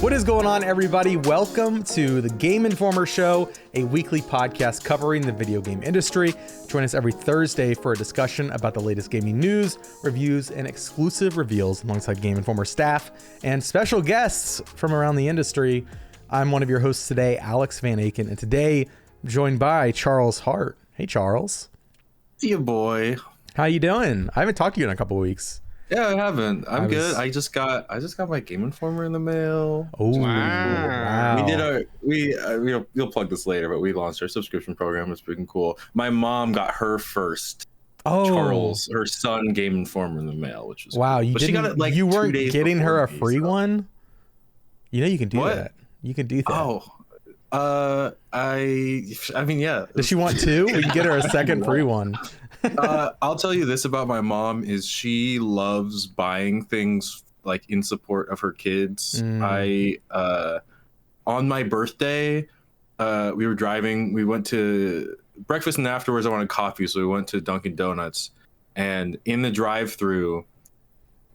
What is going on, everybody? Welcome to the Game Informer Show, a weekly podcast covering the video game industry. Join us every Thursday for a discussion about the latest gaming news, reviews, and exclusive reveals alongside Game Informer staff and special guests from around the industry. I'm one of your hosts today, Alex Van Aken, and today I'm joined by Charles Hart. Hey, Charles. Yeah, boy. How you doing? I haven't talked to you in a couple of weeks. Yeah, I haven't. I'm good. I just got my Game Informer in the mail. Oh, wow. You'll plug this later, but we launched our subscription program. It's freaking cool. My mom got her first Charles, her son, Game Informer in the mail, which was wow. Cool. You but didn't, she got it like you 2 weren't days getting her a me, free so. one? You know you can do What? that. You can do that. Oh, I mean, yeah. Does she want two? We can get her a second free one. I'll tell you this about my mom is she loves buying things like in support of her kids. On my birthday, we were driving, we went to breakfast and afterwards I wanted coffee. So we went to Dunkin' Donuts, and in the drive-through,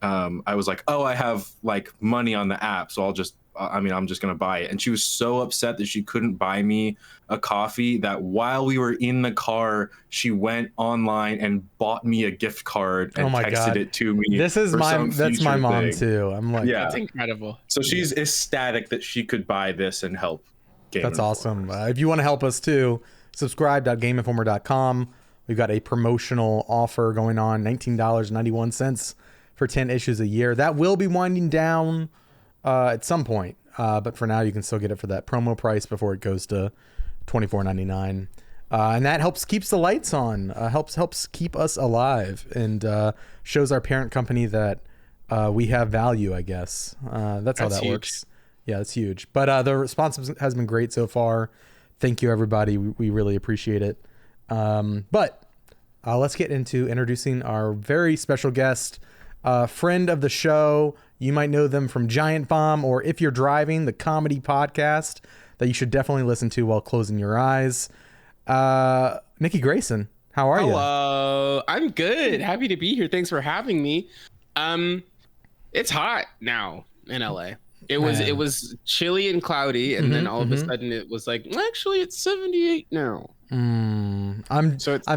I was like, oh, I have like money on the app. So I'm just going to buy it. And she was so upset that she couldn't buy me a coffee that while we were in the car, she went online and bought me a gift card and texted it to me. That's my mom too. I'm like, yeah, that's incredible. So she's ecstatic that she could buy this and help. That's awesome. If you want to help us too, subscribe.gameinformer.com. We've got a promotional offer going on, $19.91 for 10 issues a year. That will be winding down at some point, but for now you can still get it for that promo price before it goes to $24.99, and that keeps the lights on, helps keep us alive, and shows our parent company that we have value, I guess. That's how that huge. works. Yeah, it's huge. But the response has been great so far. Thank you, everybody. We really appreciate it. But let's get into introducing our very special guest, friend of the show. You might know them from Giant Bomb, or If You're Driving, the comedy podcast that you should definitely listen to while closing your eyes. Niki Grayson, how are you? Hello, I'm good. Happy to be here. Thanks for having me. It's hot now in LA. It was chilly and cloudy, and then all of a sudden it was like, actually, it's 78 now. I'm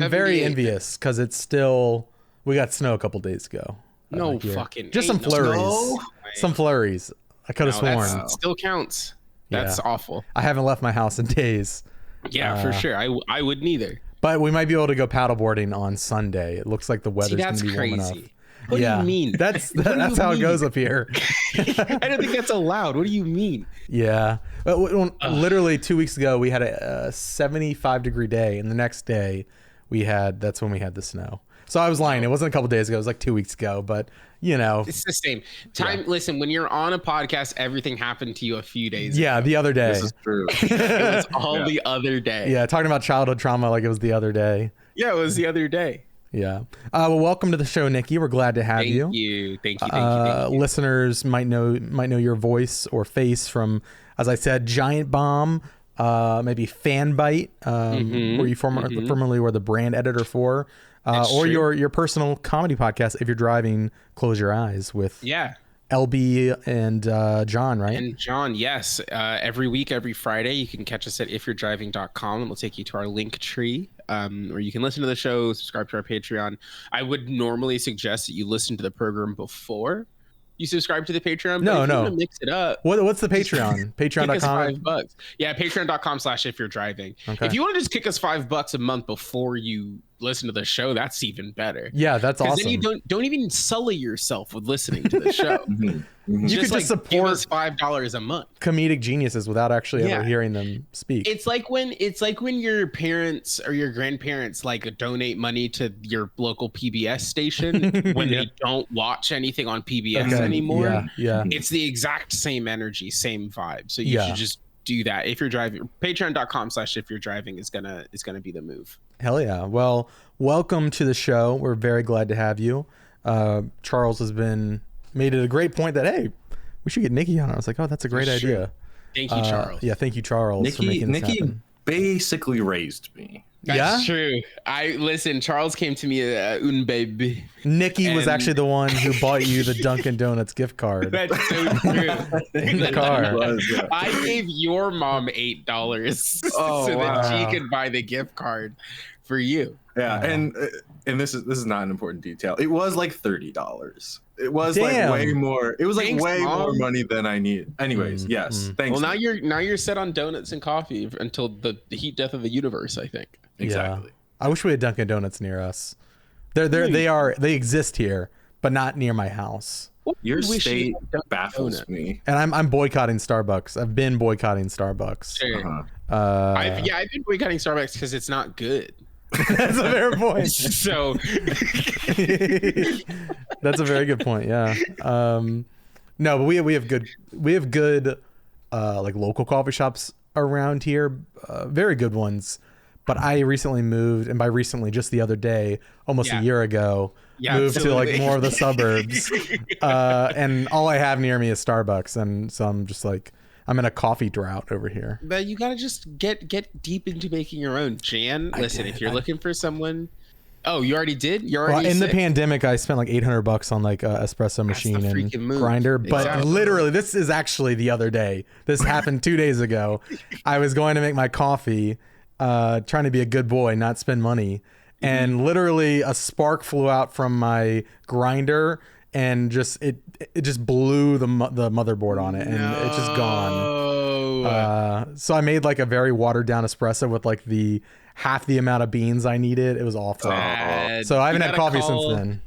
very envious because it's still, we got snow a couple days ago. No fucking. Just some flurries. No. Some flurries. I could have sworn. That still counts. That's awful. I haven't left my house in days. Yeah, for sure. I wouldn't either. But we might be able to go paddleboarding on Sunday. It looks like the weather's going to be warm enough. What do you mean? That's how it goes up here. I don't think that's allowed. What do you mean? Yeah. Literally 2 weeks ago, we had a 75-degree day, and the next day that's when we had the snow. So I was lying. It wasn't a couple days ago. It was like 2 weeks ago. But, you know. It's the same. Time. Yeah. Listen, when you're on a podcast, everything happened to you a few days ago. Yeah, the other day. This is true. It was all the other day. Yeah, talking about childhood trauma like it was the other day. Yeah, it was the other day. Yeah. Well, welcome to the show, Niki. We're glad to have you. Thank you. Listeners might know your voice or face from, as I said, Giant Bomb, maybe Fanbyte, where you formerly were the brand editor for. Or your personal comedy podcast, If You're Driving, Close Your Eyes, with LB and John, right? And John, yes. Every week, every Friday, you can catch us at ifyou'redriving.com, and we'll take you to our link tree, where you can listen to the show, subscribe to our Patreon. I would normally suggest that you listen to the program before you subscribe to the Patreon. No. To mix it up. What's the Patreon? Patreon.com. $5. Yeah, patreon.com/ifyou'redriving. Okay. If you want to just kick us $5 a month before you listen to the show, that's even better. Yeah, that's awesome. Then you don't even sully yourself with listening to the show. You could just support give us $5 a month. Comedic geniuses without actually ever hearing them speak. It's like when your parents or your grandparents like donate money to your local PBS station when they don't watch anything on PBS anymore. Yeah. It's the exact same energy, same vibe. So you should just do that. If You're Driving, patreon.com/ifyou'redriving is gonna be the move. Hell yeah. Well, welcome to the show. We're very glad to have you. Charles has made it a great point that, hey, we should get Niki on. I was like, oh, that's a great idea. Thank you, Charles. Thank you, Charles, for making this happen. basically raised me. That's true. Charles came to me un baby. Nikki was actually the one who bought you the Dunkin' Donuts gift card. That's so true. In the car. I gave your mom $8 so that she could buy the gift card for you. Yeah, and this is not an important detail. It was like $30. It was like way more. It was like more money than I need. Anyways, yes. Thanks. Well, now you're set on donuts and coffee until the heat death of the universe, I think. Exactly. Yeah. I wish we had Dunkin' Donuts near us. They exist here, but not near my house. Your state baffles me. And I'm boycotting Starbucks. I've been boycotting Starbucks. Sure. I've been boycotting Starbucks because it's not good. That's a fair point. So that's a very good point. Yeah. No, but we have good like local coffee shops around here. Very good ones. But I recently moved, and by recently, just the other day, almost a year ago, moved to like more of the suburbs. And all I have near me is Starbucks, and so I'm just like, I'm in a coffee drought over here. But you gotta just get deep into making your own. Jan, listen, if you're looking for someone, you already did. In the pandemic, I spent like $800 on like a espresso machine and grinder. But literally, this is actually the other day. This happened 2 days ago. I was going to make my coffee, trying to be a good boy, not spend money, and literally a spark flew out from my grinder. And it just blew the motherboard on it, and it's just gone. So I made like a very watered down espresso with like half the amount of beans I needed. It was awful. So I haven't had coffee since then.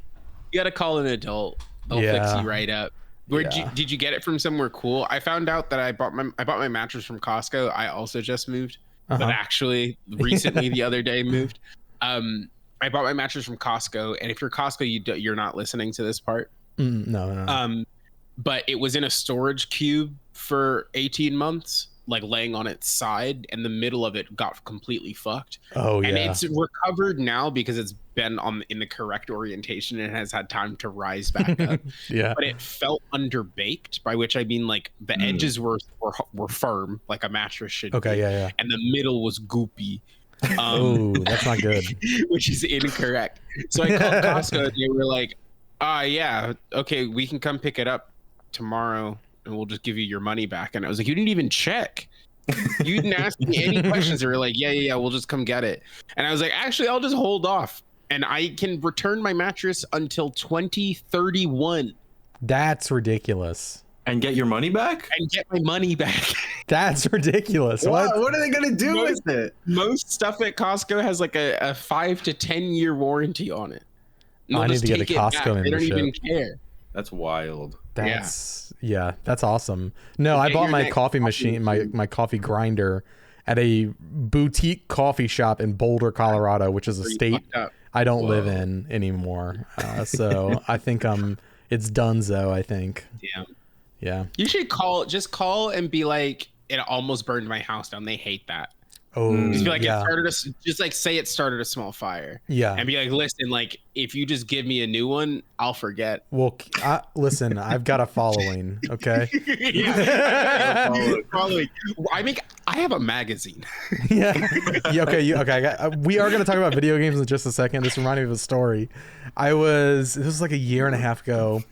You gotta call an adult. They'll fix you right up. Did you get it from somewhere cool? I found out that I bought my mattress from Costco. I also just moved, but actually recently the other day moved. I bought my mattress from Costco, and if you're Costco, you're not listening to this part. No. But it was in a storage cube for 18 months, like laying on its side, and the middle of it got completely fucked. And it's recovered now because it's been in the correct orientation and has had time to rise back up. But it felt underbaked, by which I mean like the edges were firm, like a mattress should be. And the middle was goopy. That's not good. Which is incorrect. So I called Costco, and they were like, okay, we can come pick it up tomorrow and we'll just give you your money back. And I was like, you didn't even check. You didn't ask me any questions. They were like, yeah, we'll just come get it. And I was like, actually, I'll just hold off, and I can return my mattress until 2031. That's ridiculous. And get your money back? And get my money back. That's ridiculous. What are they going to do with it? Most stuff at Costco has like a 5 to 10 year warranty on it. I need to get a Costco membership. They don't even care. That's wild. That's awesome. No, I bought my coffee machine, my coffee grinder at a boutique coffee shop in Boulder, Colorado, which is a state I don't live in anymore. So I think it's donezo, I think. Yeah. You should call and be like, it almost burned my house down. They hate that. Just be like, say it started a small fire. And be like, listen, like if you just give me a new one, I'll forget. Well, listen, I've got a following. Okay. Following. I have a magazine. Okay. We are going to talk about video games in just a second. This reminded me of a story. This was like a year and a half ago,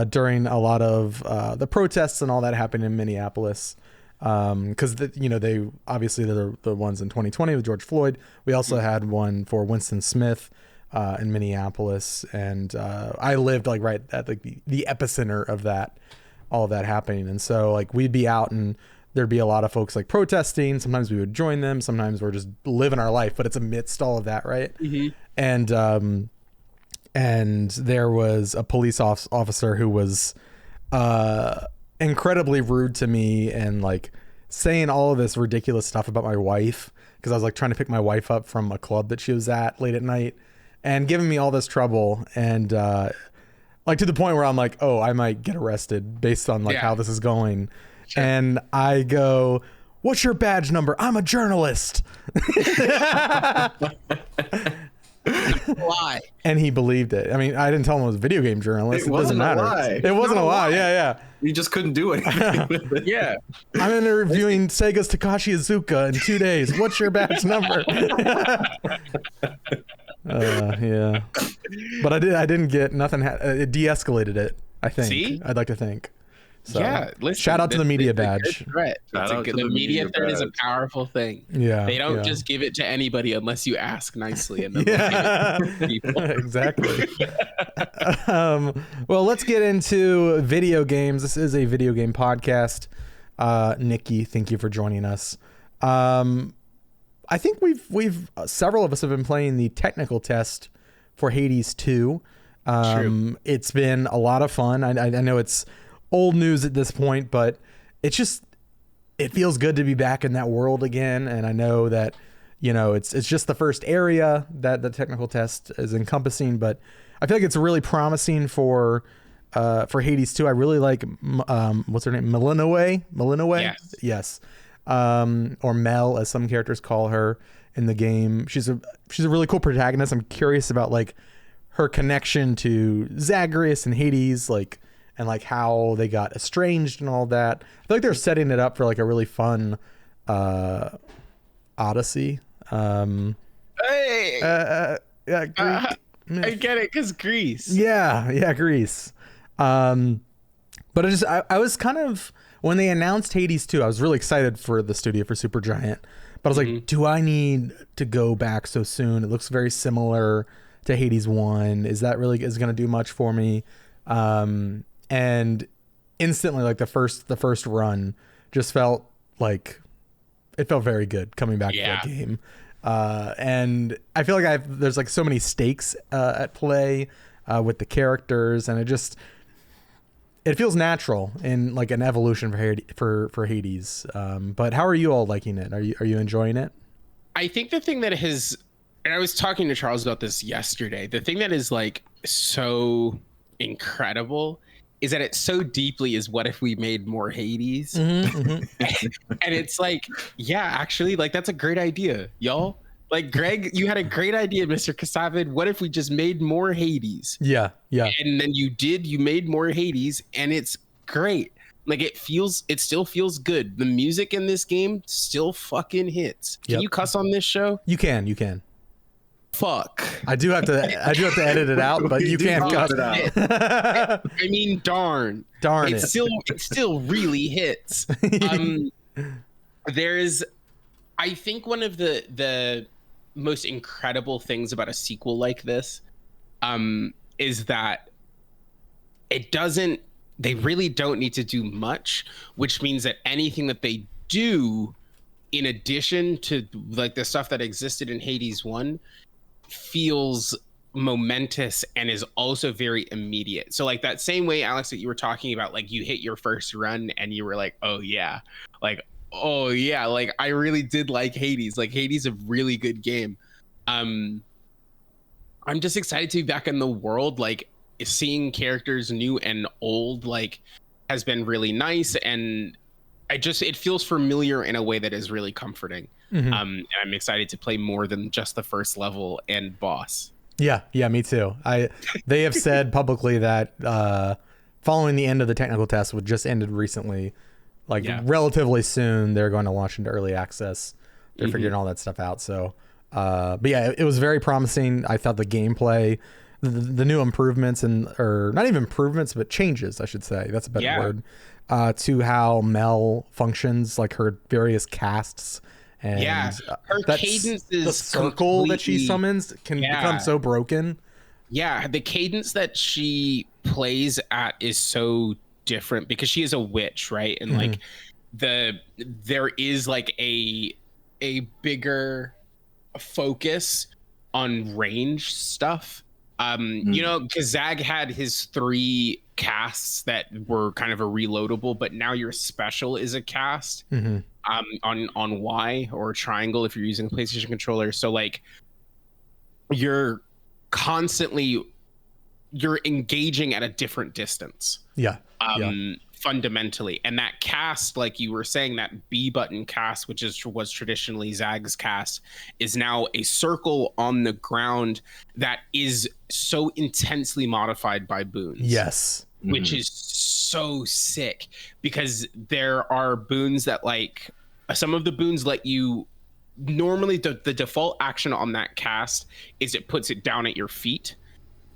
during a lot of the protests and all that happened in Minneapolis. Because they obviously they're the ones in 2020 with George Floyd. We also had one for Winston Smith in Minneapolis, and I lived like right at the epicenter of all of that happening. And so like we'd be out and there'd be a lot of folks like protesting. Sometimes we would join them. Sometimes we're just living our life, but it's amidst all of that, right? And there was a police officer who was incredibly rude to me and like saying all of this ridiculous stuff about my wife, because I was like trying to pick my wife up from a club that she was at late at night, and giving me all this trouble, and like to the point where I'm like, oh, I might get arrested based on like how this is going. And I go, what's your badge number? I'm a journalist. Why? And he believed it. I mean, I didn't tell him I was a video game journalist. It doesn't matter. It wasn't a lie. Yeah. You just couldn't do anything with it. Yeah. I'm interviewing Sega's Takashi Iizuka in 2 days. What's your batch number? Yeah. But I didn't get nothing. It de-escalated it, I think. See? I'd like to think. So, yeah, listen, shout out to the media badge. The media threat is a powerful thing. Yeah, they don't just give it to anybody unless you ask nicely, and then yeah, give it to people. Exactly. Well, let's get into video games. This is a video game podcast. Niki, thank you for joining us. I think we've several of us have been playing the technical test for Hades 2. True. It's been a lot of fun. I know it's old news at this point, but it feels good to be back in that world again. And I know that, it's just the first area that the technical test is encompassing, but I feel like it's really promising for Hades 2. I really like, what's her name? Melinoe? Yes. Or Mel, as some characters call her in the game. She's a really cool protagonist. I'm curious about like her connection to Zagreus and Hades, and how they got estranged and all that. I feel like they're setting it up for like a really fun Odyssey. Hey, yeah, I get it, because Greece. Yeah, Greece. But I was kind of, when they announced Hades 2, I was really excited for the studio, for Supergiant. But I was like, do I need to go back so soon? It looks very similar to Hades 1. Is that really going to do much for me? And instantly, like the first run just felt like it felt very good coming back to that game. And I feel like there's like so many stakes at play with the characters, and it feels natural in like an evolution for Hades. But how are you all liking it? Are you enjoying it? I think the thing that and I was talking to Charles about this yesterday, the thing that is like so incredible is that it so deeply is what if we made more Hades? And it's like, yeah, actually, like that's a great idea, y'all. Like, Greg, you had a great idea, Mr. Kasavid. What if we just made more Hades? Yeah. And then you made more Hades, and it's great. Like, it still feels good. The music in this game still fucking hits. Can you cuss on this show? You can. Fuck. I do have to edit it out, but you can't cut it out. I mean, darn it. It still really hits. I think one of the most incredible things about a sequel like this is that they really don't need to do much, which means that anything that they do in addition to like the stuff that existed in Hades 1 feels momentous and is also very immediate. So like that same way, Alex, that you were talking about, like you hit your first run and you were like, oh yeah, like I really did like Hades. Like Hades is a really good game. I'm just excited to be back in the world. Like seeing characters new and old like has been really nice, and it feels familiar in a way that is really comforting. And I'm excited to play more than just the first level and boss. Yeah, me too. They have said publicly that following the end of the technical test, which just ended recently, relatively soon, they're going to launch into early access. They're figuring all that stuff out. So, but yeah, it was very promising. I thought the gameplay, the new improvements, or not even improvements, but changes, I should say. That's a better word. To how Mel functions, like her various casts. And her cadence is the circle that she summons can become so broken. Yeah, the cadence that she plays at is so different because she is a witch, right? And like there is like a bigger focus on range stuff. Because Zag had his 3 casts that were kind of a reloadable, but now your special is a cast on Y or triangle if you're using a PlayStation controller. So like you're engaging at a different distance fundamentally. And that cast, like you were saying, that B button cast, which was traditionally Zag's cast, is now a circle on the ground that is so intensely modified by boons. Yes. Which is so sick, because there are boons that, like, some of the boons let you normally the default action on that cast is it puts it down at your feet,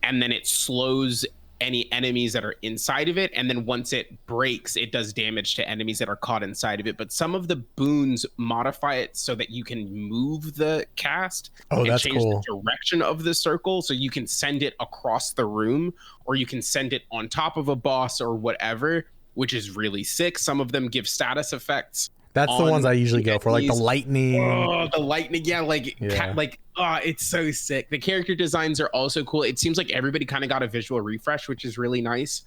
and then it slows any enemies that are inside of it, and then once it breaks, it does damage to enemies that are caught inside of it. But some of the boons modify it so that you can move the cast and change the direction of the circle, so you can send it across the room, or you can send it on top of a boss or whatever, which is really sick. Some of them give status effects. That's the ones I usually go for, like the lightning. Oh, the lightning, yeah, it's so sick. The character designs are also cool. It seems like everybody kind of got a visual refresh, which is really nice.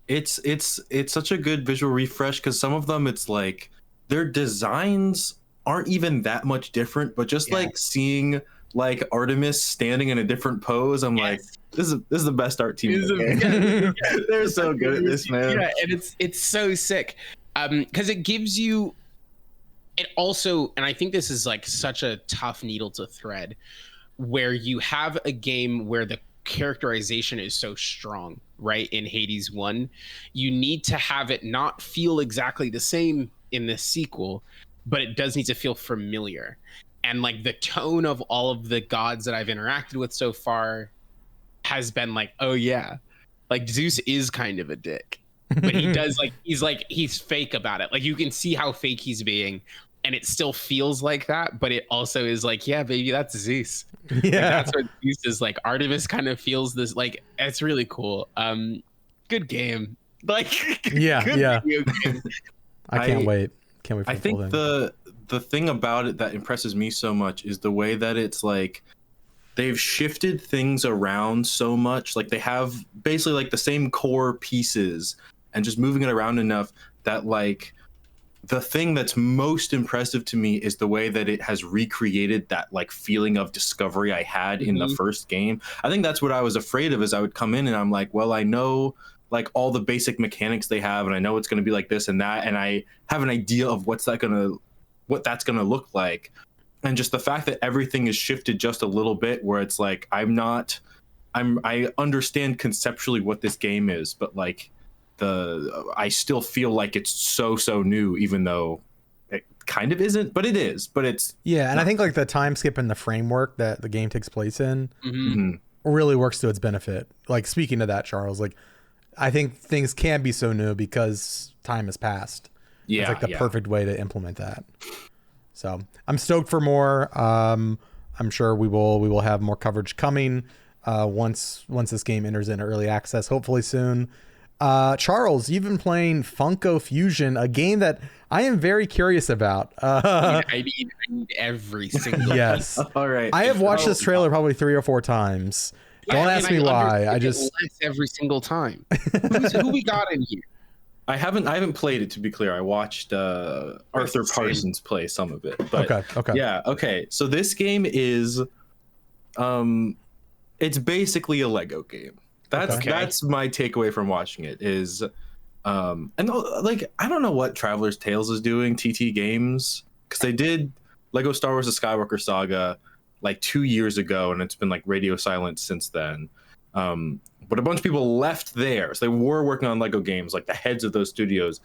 It's such a good visual refresh, because some of them, it's like their designs aren't even that much different, but just like seeing like Artemis standing in a different pose, I'm like, this is the best art team. They're so good at this, man. Yeah, and it's so sick. Because it gives you, it also, and I think this is like such a tough needle to thread, where you have a game where the characterization is so strong, right? In Hades 1, you need to have it not feel exactly the same in the sequel, but it does need to feel familiar. And like the tone of all of the gods that I've interacted with so far has been like, oh yeah, like Zeus is kind of a dick. But he does he's fake about it. Like you can see how fake he's being, and it still feels like that, but it also is like, yeah, baby, that's Zeus. Yeah, like, that's what Zeus is like. Artemis kind of feels this, like, it's really cool. Good game. Like, yeah. Game. I can't wait. Can't wait for I think the thing about it that impresses me so much is the way that it's like they've shifted things around so much. Like they have basically like the same core pieces, and just moving it around enough that like the thing that's most impressive to me is the way that it has recreated that like feeling of discovery I had in the first game. I think that's what I was afraid of, is I would come in and I'm like, well, I know like all the basic mechanics they have, and I know it's going to be like this and that, and I have an idea of what that's going to look like. And just the fact that everything is shifted just a little bit, where it's like I understand conceptually what this game is, but like I still feel like it's so new, even though it kind of isn't, but it is. But it's and I think like the time skip and the framework that the game takes place in really works to its benefit. Like speaking to that, Charles, like I think things can be so new because time has passed. It's like the perfect way to implement that. So I'm stoked for more. I'm sure we will have more coverage coming once this game enters into early access, hopefully soon. Charles, you've been playing Funko Fusion, a game that I am very curious about. I need every single yes. All right. I have watched this trailer probably 3 or 4 times. Don't ask me why. I just every single time. Who we got in here? I haven't played it, to be clear. I watched Arthur Parsons play some of it. But okay. Yeah, okay. So this game is it's basically a Lego game. That's my takeaway from watching it is and like I don't know what Traveler's Tales is doing, TT Games, because they did Lego Star Wars: The Skywalker Saga like 2 years ago, and it's been like radio silent since then. But a bunch of people left there, so they were working on Lego games. Like the heads of those studios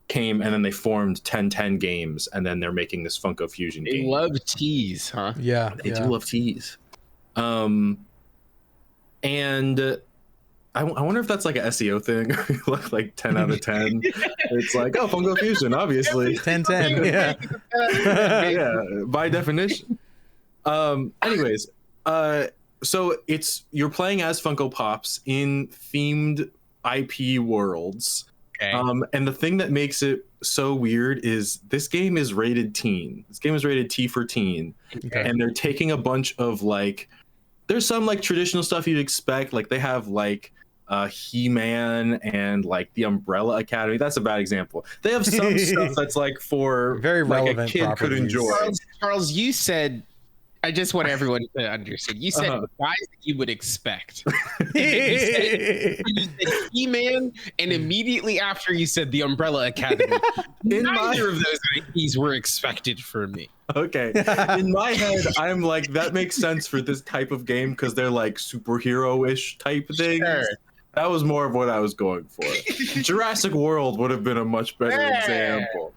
came, and then they formed 1010 Games, and then they're making this Funko Fusion game. They love tease, huh? Yeah, they do love tease. And I wonder if that's like an SEO thing. Look like 10 out of 10. It's like, oh, Funko Fusion, obviously. 1010, yeah. Yeah, by definition. Anyways, so you're playing as Funko Pops in themed IP worlds. Okay. And the thing that makes it so weird is this game is rated teen. This game is rated T for teen. Okay. And they're taking a bunch of like, there's some like traditional stuff you'd expect. Like they have like He-Man and like the Umbrella Academy. That's a bad example. They have some stuff that's like for very relevant like a kid properties. could enjoy. Charles, you said I just want everyone to understand. You said the guys that you would expect. You said He-Man, and immediately after you said the Umbrella Academy. Neither of those IPs were expected for me. Okay. In my head, I'm like, that makes sense for this type of game because they're like superhero-ish type things. Sure. That was more of what I was going for. Jurassic World would have been a much better example.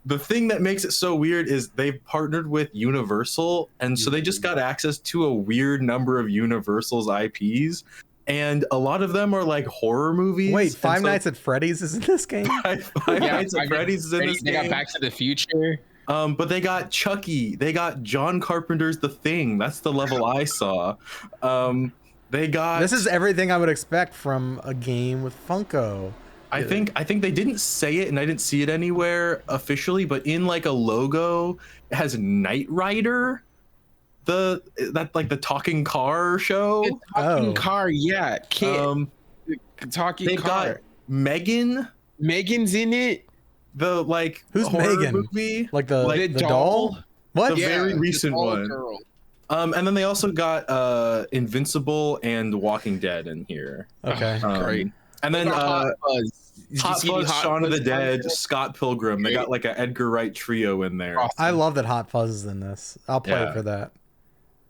The thing that makes it so weird is they've partnered with Universal, and so they just got access to a weird number of Universal's IPs, and a lot of them are like horror movies. Wait, Five Nights at Freddy's is in this game? Five Nights at Freddy's is in this game. They got Back to the Future. But they got Chucky. They got John Carpenter's The Thing. That's the level I saw. They got. This is everything I would expect from a game with Funko. I think they didn't say it, and I didn't see it anywhere officially, but in like a logo, it has Knight Rider, the talking car show. The talking car, yeah. Talking they've car. Got Megan. Megan's in it. The who's horror Megan? Movie, like the doll? What? The very recent one. Girl. And then they also got Invincible and Walking Dead in here. Okay, great. And then Hot Fuzz, Shaun of the Dead, Scott Pilgrim. They got like an Edgar Wright trio in there. Awesome. I love that Hot Fuzz is in this. I'll play it for that.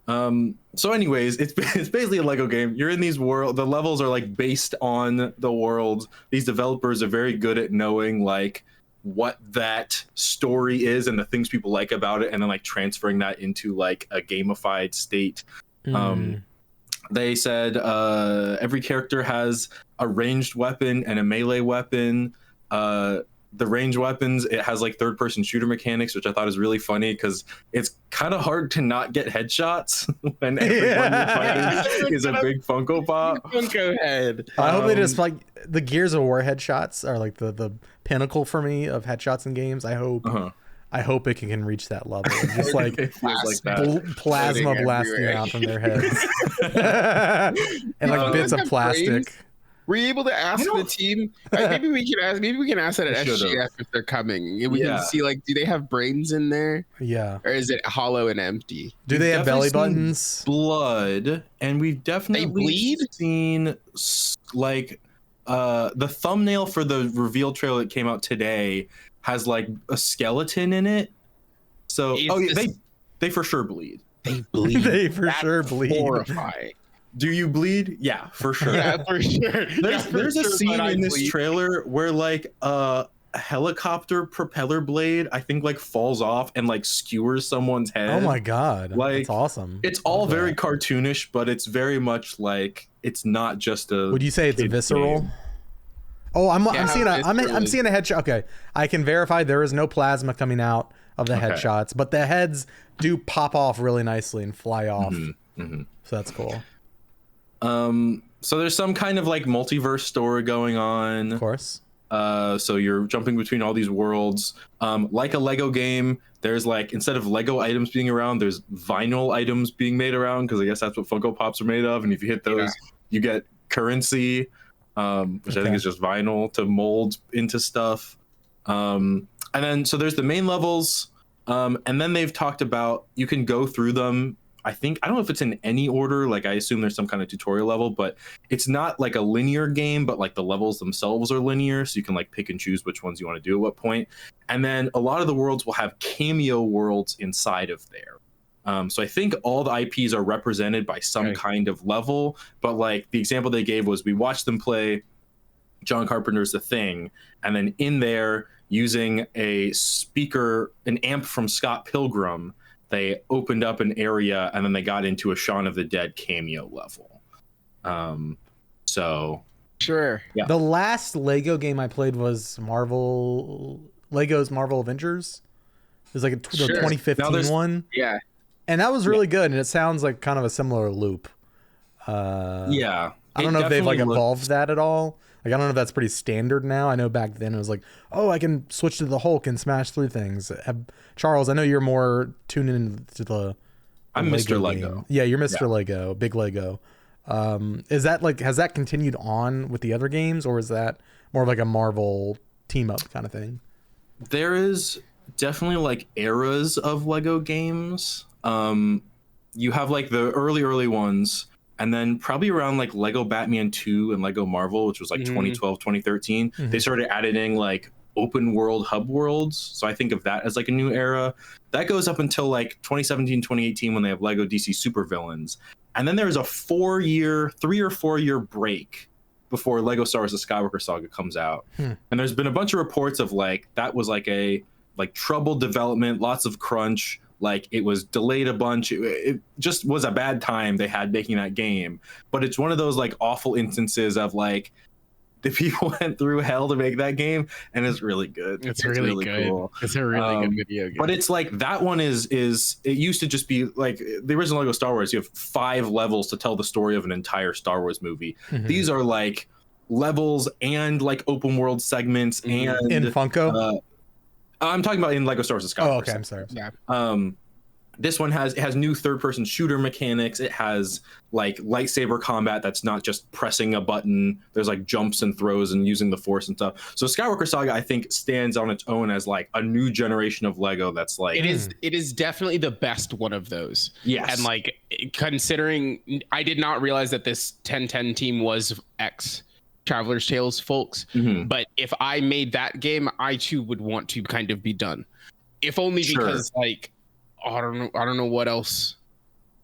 So anyways, it's basically a Lego game. You're in these world. The levels are like based on the world. These developers are very good at knowing like what that story is and the things people like about it, and then like transferring that into like a gamified state. They said every character has a ranged weapon and a melee weapon. The ranged weapons, it has like third-person shooter mechanics, which I thought is really funny because it's kind of hard to not get headshots when everyone you're fighting is a big Funko Pop. Funko head. I hope they just like the Gears of War headshots are like the pinnacle for me of headshots in games. I hope it can reach that level. Just like plasma blasting out from their heads and like bits of plastic. Were you able to ask the team? Maybe we can ask that at SGF if they're coming. We can see like, do they have brains in there? Yeah. Or is it hollow and empty? Do they have belly buttons? Blood, and we've definitely seen like the thumbnail for the reveal trailer that came out today has like a skeleton in it. So they for sure bleed. They bleed. They for sure bleed. Horrifying. Do you bleed? Yeah, for sure. Yeah, for sure. There's a scene in this trailer where like a helicopter propeller blade, I think, like falls off and like skewers someone's head. Oh my god, like, that's awesome. It's all very cartoonish, but it's very much like it's not just a. Would you say it's visceral? Game. Oh, I'm seeing a headshot. Okay, I can verify there is no plasma coming out of the headshots, but the heads do pop off really nicely and fly off. So that's cool. So there's some kind of like multiverse story going on. Of course. So you're jumping between all these worlds. Like a Lego game, there's like, instead of Lego items being around, there's vinyl items being made around, because I guess that's what Funko Pops are made of. And if you hit those, you get currency, which I think is just vinyl to mold into stuff. And then, so there's the main levels. And then they've talked about, you can go through them. I don't know if it's in any order. Like I assume there's some kind of tutorial level, but it's not like a linear game, but like the levels themselves are linear. So you can like pick and choose which ones you want to do at what point. And then a lot of the worlds will have cameo worlds inside of there. So I think all the IPs are represented by some kind of level, but like the example they gave was we watched them play John Carpenter's The Thing. And then in there, using a speaker, an amp from Scott Pilgrim, they opened up an area and then they got into a Shaun of the Dead cameo level. So sure. Yeah. The last Lego game I played was Lego's Marvel Avengers. It was like the 2015 one. Yeah. And that was really good. And it sounds like kind of a similar loop. Yeah. I don't know if they've like evolved that at all. Like, I don't know if that's pretty standard now. I know back then it was like, oh, I can switch to the Hulk and smash through things. Charles, I know you're more tuned into the I'm Mr. Lego. Yeah, you're Mr. Lego, big Lego. Is that like, has that continued on with the other games, or is that more of like a Marvel team up kind of thing? There is definitely like eras of Lego games. You have like the early ones, and then probably around like Lego Batman 2 and Lego Marvel, which was like 2012, 2013, they started adding like open world hub worlds. So I think of that as like a new era. That goes up until like 2017, 2018 when they have Lego DC Supervillains. And then there's a 3 or 4 year break before Lego Star Wars: The Skywalker Saga comes out. And there's been a bunch of reports of like that was like a troubled development, lots of crunch. Like it was delayed a bunch. It just was a bad time they had making that game. But it's one of those like awful instances of like the people went through hell to make that game, and it's really good. It's really good. Cool. It's a really good video game. But it's like that one is it used to just be like the original Lego Star Wars. You have 5 levels to tell the story of an entire Star Wars movie. These are like levels and like open world segments and in Funko. I'm talking about in Lego Star Wars: The Skywalker. Oh, okay. I'm sorry. Yeah. This one has new third-person shooter mechanics. It has like lightsaber combat that's not just pressing a button. There's like jumps and throws and using the Force and stuff. So Skywalker Saga, I think, stands on its own as like a new generation of Lego. That's like it is definitely the best one of those. Yes. And like considering, I did not realize that this 1010 team was ex Traveler's Tales folks. But if I made that game, I too would want to kind of be done, if only because like I don't know what else.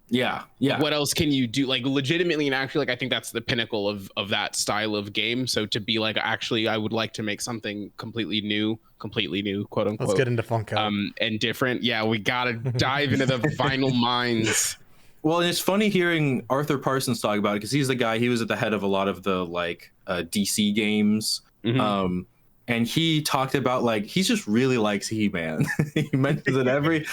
Yeah. What else can you do? Like legitimately and actually, like I think that's the pinnacle of that style of game. So to be like, actually, I would like to make something completely new, quote unquote. Let's get into Funko. And different. Yeah, we gotta dive into the vinyl minds. Well, and it's funny hearing Arthur Parsons talk about it because he's the guy. He was at the head of a lot of the like DC games. And he talked about like he just really likes He-Man. He mentions it every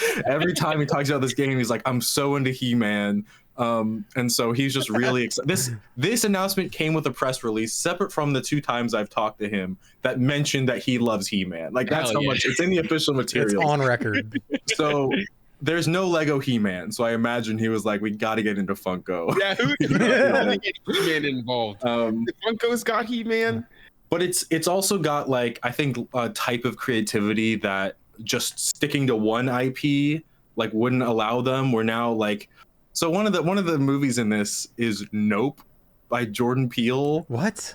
time he talks about this game. He's like, I'm so into He-Man. And so he's just really excited. This announcement came with a press release separate from the 2 times I've talked to him that mentioned that he loves He-Man. Like that's how much it's in the official material. It's on record. So there's no Lego He-Man, so I imagine he was like, "We got to get into Funko." Yeah, who's gonna get He-Man involved? The Funko's got He-Man. But it's also got like I think a type of creativity that just sticking to one IP like wouldn't allow them. We're now like, so one of the movies in this is Nope by Jordan Peele. What?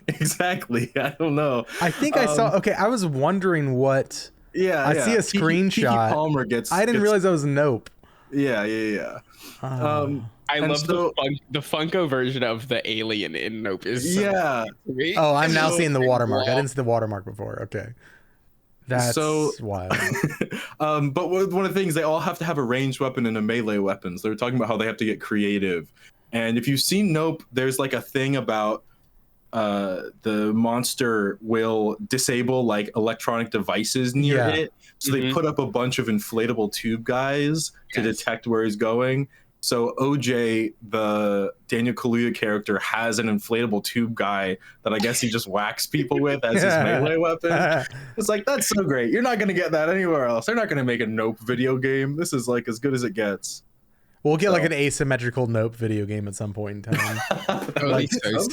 Exactly. I don't know. I think I saw. Okay, I was wondering what. Yeah, I see a screenshot. Kiki Palmer I didn't realize that was Nope. Yeah. I love the Funko version of the alien in Nope is great. Oh, I'm now seeing the watermark. I didn't see the watermark before. Okay. That's so wild. But one of the things, they all have to have a ranged weapon and a melee weapon. So they're talking about how they have to get creative. And if you've seen Nope, there's like a thing about the monster will disable like electronic devices near it. So they put up a bunch of inflatable tube guys to detect where he's going. So OJ, the Daniel Kaluuya character, has an inflatable tube guy that I guess he just whacks people with as his melee weapon. It's like, that's so great. You're not going to get that anywhere else. They're not going to make a Nope video game. This is like as good as it gets. We'll get like an asymmetrical Nope video game at some point in time. Like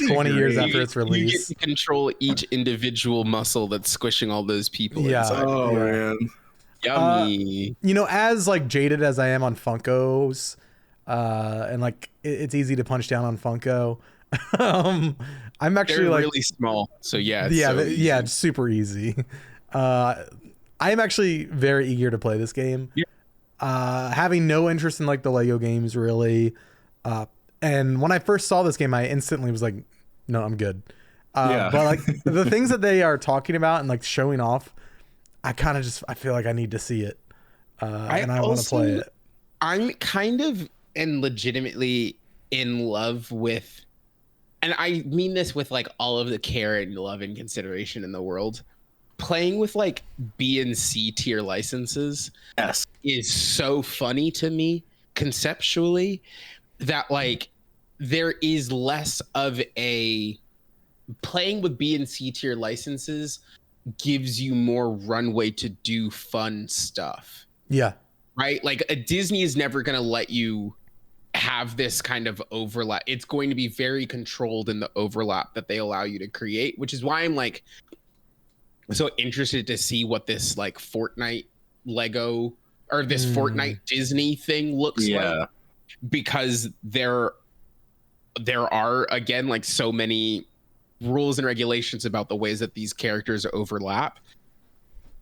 20 years after its release. You get to control each individual muscle that's squishing all those people. Yeah. Oh, man. Yummy. You know, as like jaded as I am on Funkos, and like it's easy to punch down on Funko. I'm actually They're like really small, so yeah, it's super easy. I'm actually very eager to play this game. Having no interest in like the Lego games really, and when I first saw this game, I instantly was like, no, I'm good. But like the things that they are talking about and like showing off, I feel like I need to see it, and I want to play it. I'm kind of and legitimately in love with, and I mean this with like all of the care and love and consideration in the world, playing with like B and C tier licenses is so funny to me conceptually that like there is less of a playing with B and C tier licenses gives you more runway to do fun stuff. Yeah. Right? Like a Disney is never going to let you have this kind of overlap. It's going to be very controlled in the overlap that they allow you to create, which is why I'm like so interested to see what this like Fortnite Lego or this Fortnite Disney thing looks like, because there are, again, like, so many rules and regulations about the ways that these characters overlap.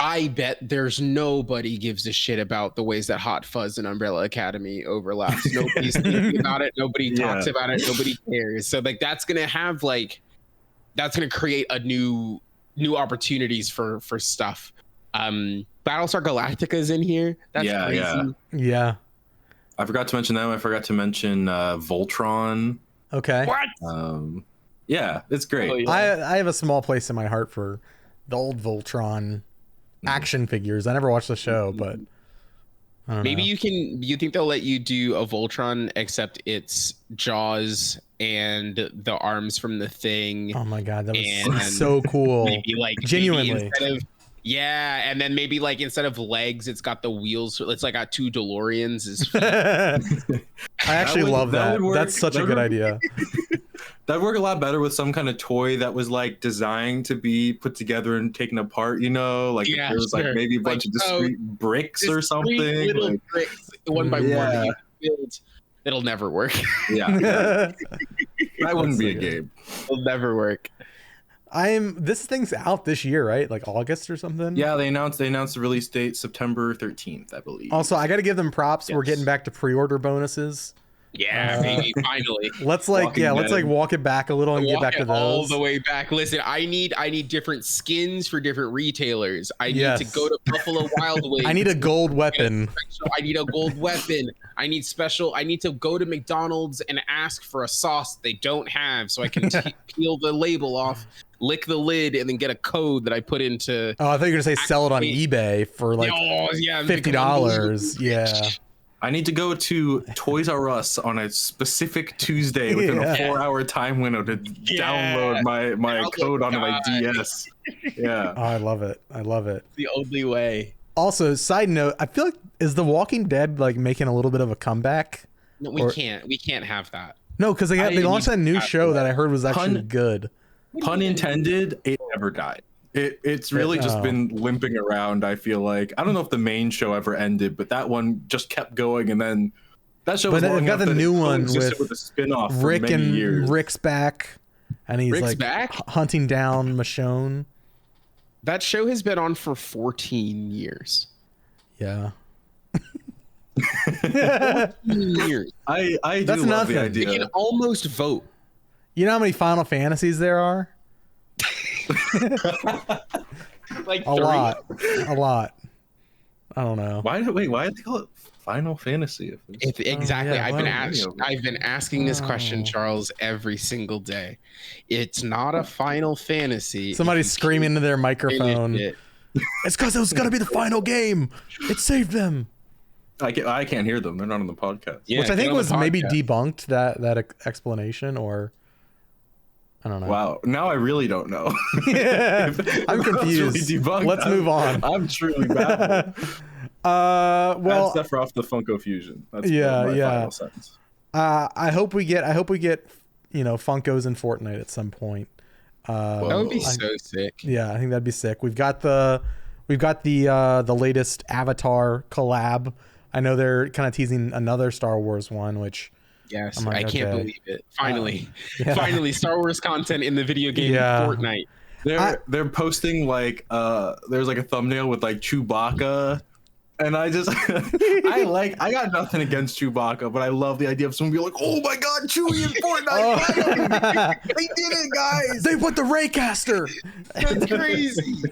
I bet there's nobody gives a shit about the ways that Hot Fuzz and Umbrella Academy overlaps. Nobody's thinking about it. Nobody talks about it. Nobody cares. So like that's gonna create a new opportunities for stuff. Battlestar Galactica is in here. That's crazy. Yeah. I forgot to mention them. I forgot to mention Voltron. Okay. What? Yeah, it's great. Oh, yeah. I have a small place in my heart for the old Voltron action figures. I never watched the show, but I don't know. You think they'll let you do a Voltron except it's Jaws and the arms from the Thing? Oh my god, that was so cool. Maybe like genuinely. And then maybe like instead of legs, it's got the wheels. It's like got two DeLoreans. I actually love that. That's such a good idea. That'd work a lot better with some kind of toy that was like designed to be put together and taken apart, you know? Like if there was like maybe a bunch of discrete bricks or something. Little like, bricks, one by one that you build. It'll never work. Yeah. That wouldn't be a game. It'll never work. This thing's out this year, right? Like August or something? Yeah, they announced the release date September 13th, I believe. Also, I got to give them props. Yes. We're getting back to pre-order bonuses. Yeah, maybe finally. Let's walk it back a little and get back to those. All the way back. Listen, I need different skins for different retailers. I need to go to Buffalo Wild Wings. I need a gold weapon. I need a gold weapon. I need to go to McDonald's and ask for a sauce they don't have so I can peel the label off, lick the lid, and then get a code that I put into. Oh, I thought you were going to say sell it on eBay for like $50. Yeah. I need to go to Toys R Us on a specific Tuesday within a 4-hour time window to download my code onto my DS. Yeah. Oh, I love it. It's the only way. Also, side note, I feel like, is The Walking Dead like making a little bit of a comeback? No, we can't have that. No, because they launched that new show that I heard was actually good. Pun intended, it never died. It's really just been limping around, I feel like. I don't know if the main show ever ended, but that one just kept going, and then that show was long enough that new one with a spin-off for Rick many years. Rick's back, and he's hunting down Michonne. That show has been on for 14 years. Yeah. 14 years. I do That's love nothing. the idea. You can almost vote. You know how many Final Fantasies there are? Like a lot. I don't know. Why do they call it Final Fantasy? Exactly. I've been asking this question, Charles, every single day. It's not a Final Fantasy. Somebody's screaming into their microphone. It's because it was gonna be the final game. It saved them. I can't hear them. They're not on the podcast. Yeah, which I think was maybe debunked that explanation, or I don't know. Wow. Now I really don't know. I'm confused. Really Let's move on. I'm truly baffled. Well, that's stuff off the Funko Fusion. That's my final sentence. I hope we get Funkos in Fortnite at some point. That would be so sick. Yeah, I think that'd be sick. We've got the latest Avatar collab. I know they're kind of teasing another Star Wars one, which yes, I can't believe it. Finally, Star Wars content in the video game Fortnite. They're posting like there's like a thumbnail with like Chewbacca, and I just I got nothing against Chewbacca, but I love the idea of someone being like, oh my god, Chewie in Fortnite! They did it, guys! They put the Raycaster. That's crazy.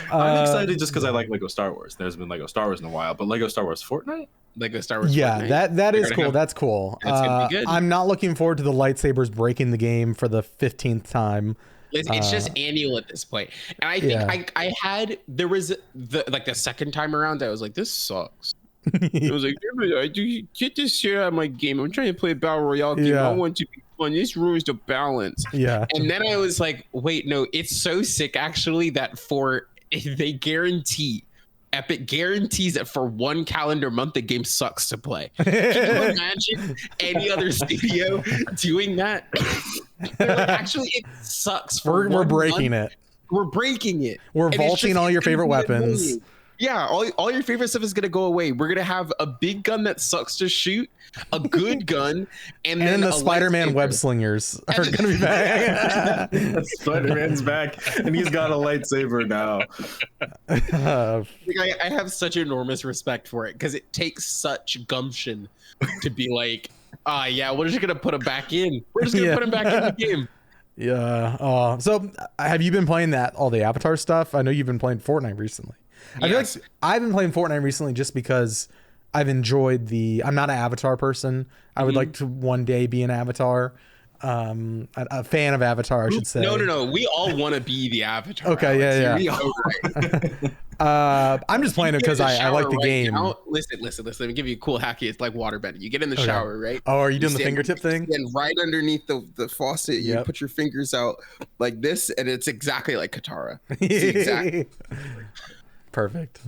I'm excited just because I like Lego Star Wars. There's been Lego Star Wars in a while, but Lego Star Wars Fortnite? Lego Star Wars. Yeah, Fortnite. that is cool. That's cool. That's gonna be good. I'm not looking forward to the lightsabers breaking the game for the 15th time. It's just annual at this point. And I think there was the second time around, I was like, this sucks. I was like, you get this shit out of my game. I'm trying to play a battle royale game. I want to be fun. This ruins the balance. Yeah. And then I was like, wait, no, it's so sick actually that Epic guarantees that for one calendar month the game sucks to play. Can you imagine any other studio doing that? They're like, actually, it sucks. We're breaking it. We're breaking it. We're vaulting all your favorite weapons. Yeah, all your favorite stuff is gonna go away. We're gonna have a big gun that sucks to shoot, a good gun, and then the Spider-Man web slingers are gonna be back. Spider-Man's back, and he's got a lightsaber now. I have such enormous respect for it because it takes such gumption to be like, yeah, we're just gonna put him back in. We're just gonna put him back in the game. Yeah. So have you been playing all the Avatar stuff? I know you've been playing Fortnite recently. I feel like I've been playing Fortnite recently just because I've enjoyed I'm not an Avatar person. I would like to one day be an Avatar. A fan of Avatar, I should say. No. We all want to be the Avatar. Okay, Alex. Yeah. I'm just playing it because I like the game. Listen. Let me give you a cool hacky. It's like waterbending. You get in the shower, right? Oh, are you doing the fingertip thing? And right underneath the faucet, you put your fingers out like this, and it's exactly like Katara. Exactly. Perfect.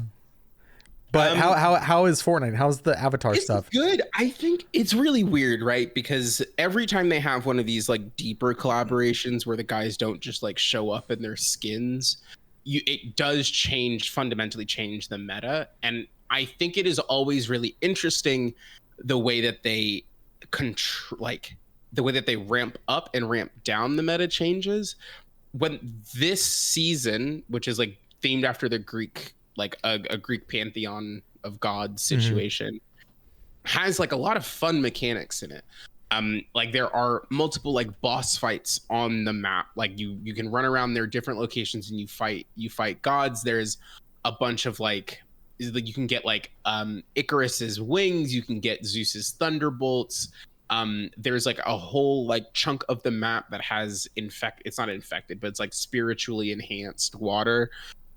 But how is Fortnite? How's the Avatar stuff? Good. I think it's really weird, right? Because every time they have one of these like deeper collaborations where the guys don't just like show up in their skins, it does fundamentally change the meta. And I think it is always really interesting the way that they the way that they ramp up and ramp down the meta changes. When this season, which is like themed after the Greek, like a Greek pantheon of gods situation, has like a lot of fun mechanics in it. Like there are multiple like boss fights on the map. Like you can run around their different locations and you fight gods. There's a bunch of like you can get like Icarus's wings, you can get Zeus's thunderbolts. There's like a whole like chunk of the map that has it's not infected, but it's like spiritually enhanced water.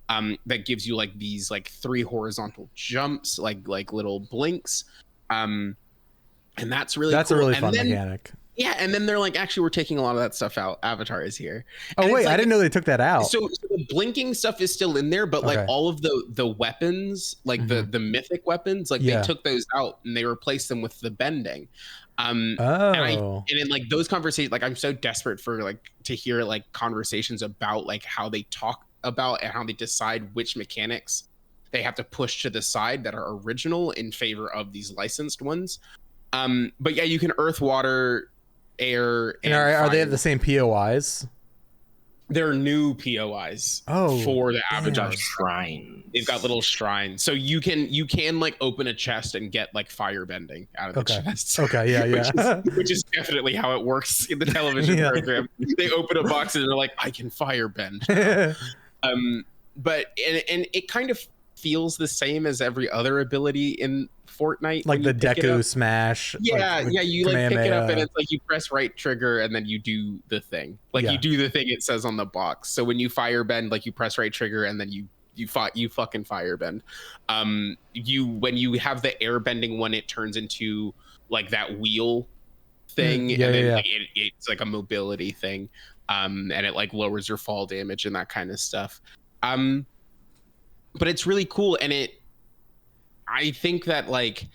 That gives you like these like 3 horizontal jumps, like little blinks. And that's really a really fun mechanic. Yeah, and then they're like, actually, we're taking a lot of that stuff out. Avatar is here. Oh, wait, I didn't know they took that out. So the blinking stuff is still in there, but like all of the weapons, like the mythic weapons, like they took those out and they replaced them with the bending. And in like those conversations, like I'm so desperate for like to hear like conversations about like how they talk about and how they decide which mechanics they have to push to the side that are original in favor of these licensed ones. But yeah, you can earth, water, air, and are they the same POIs? They're new POIs for the Avatar shrine. They've got little shrines, so you can like open a chest and get like fire bending out of the chest. Okay, yeah, which is definitely how it works in the television program. They open a box and they're like, I can fire bend. But it kind of feels the same as every other ability in Fortnite, like the Deku smash. You like pick it up and it's like you press right trigger and then you do the thing. You do the thing it says on the box. So when you firebend, like you press right trigger and then you fucking firebend. When you have the airbending one, it turns into like that wheel thing, like it's like a mobility thing, and it like lowers your fall damage and that kind of stuff. But it's really cool, and I think that like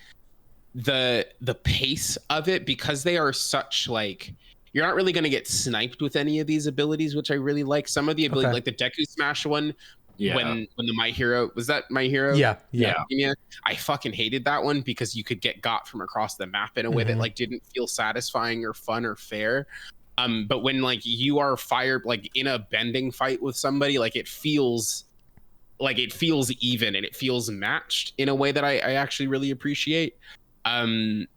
the pace of it, because they are such like, you're not really going to get sniped with any of these abilities, which I really like. Some of the abilities, like the Deku Smash one, when the My Hero, was that My Hero? Yeah. I fucking hated that one because you could get got from across the map in a way that like didn't feel satisfying or fun or fair. But when like you are fired like in a bending fight with somebody, like it feels even and it feels matched in a way that I actually really appreciate. And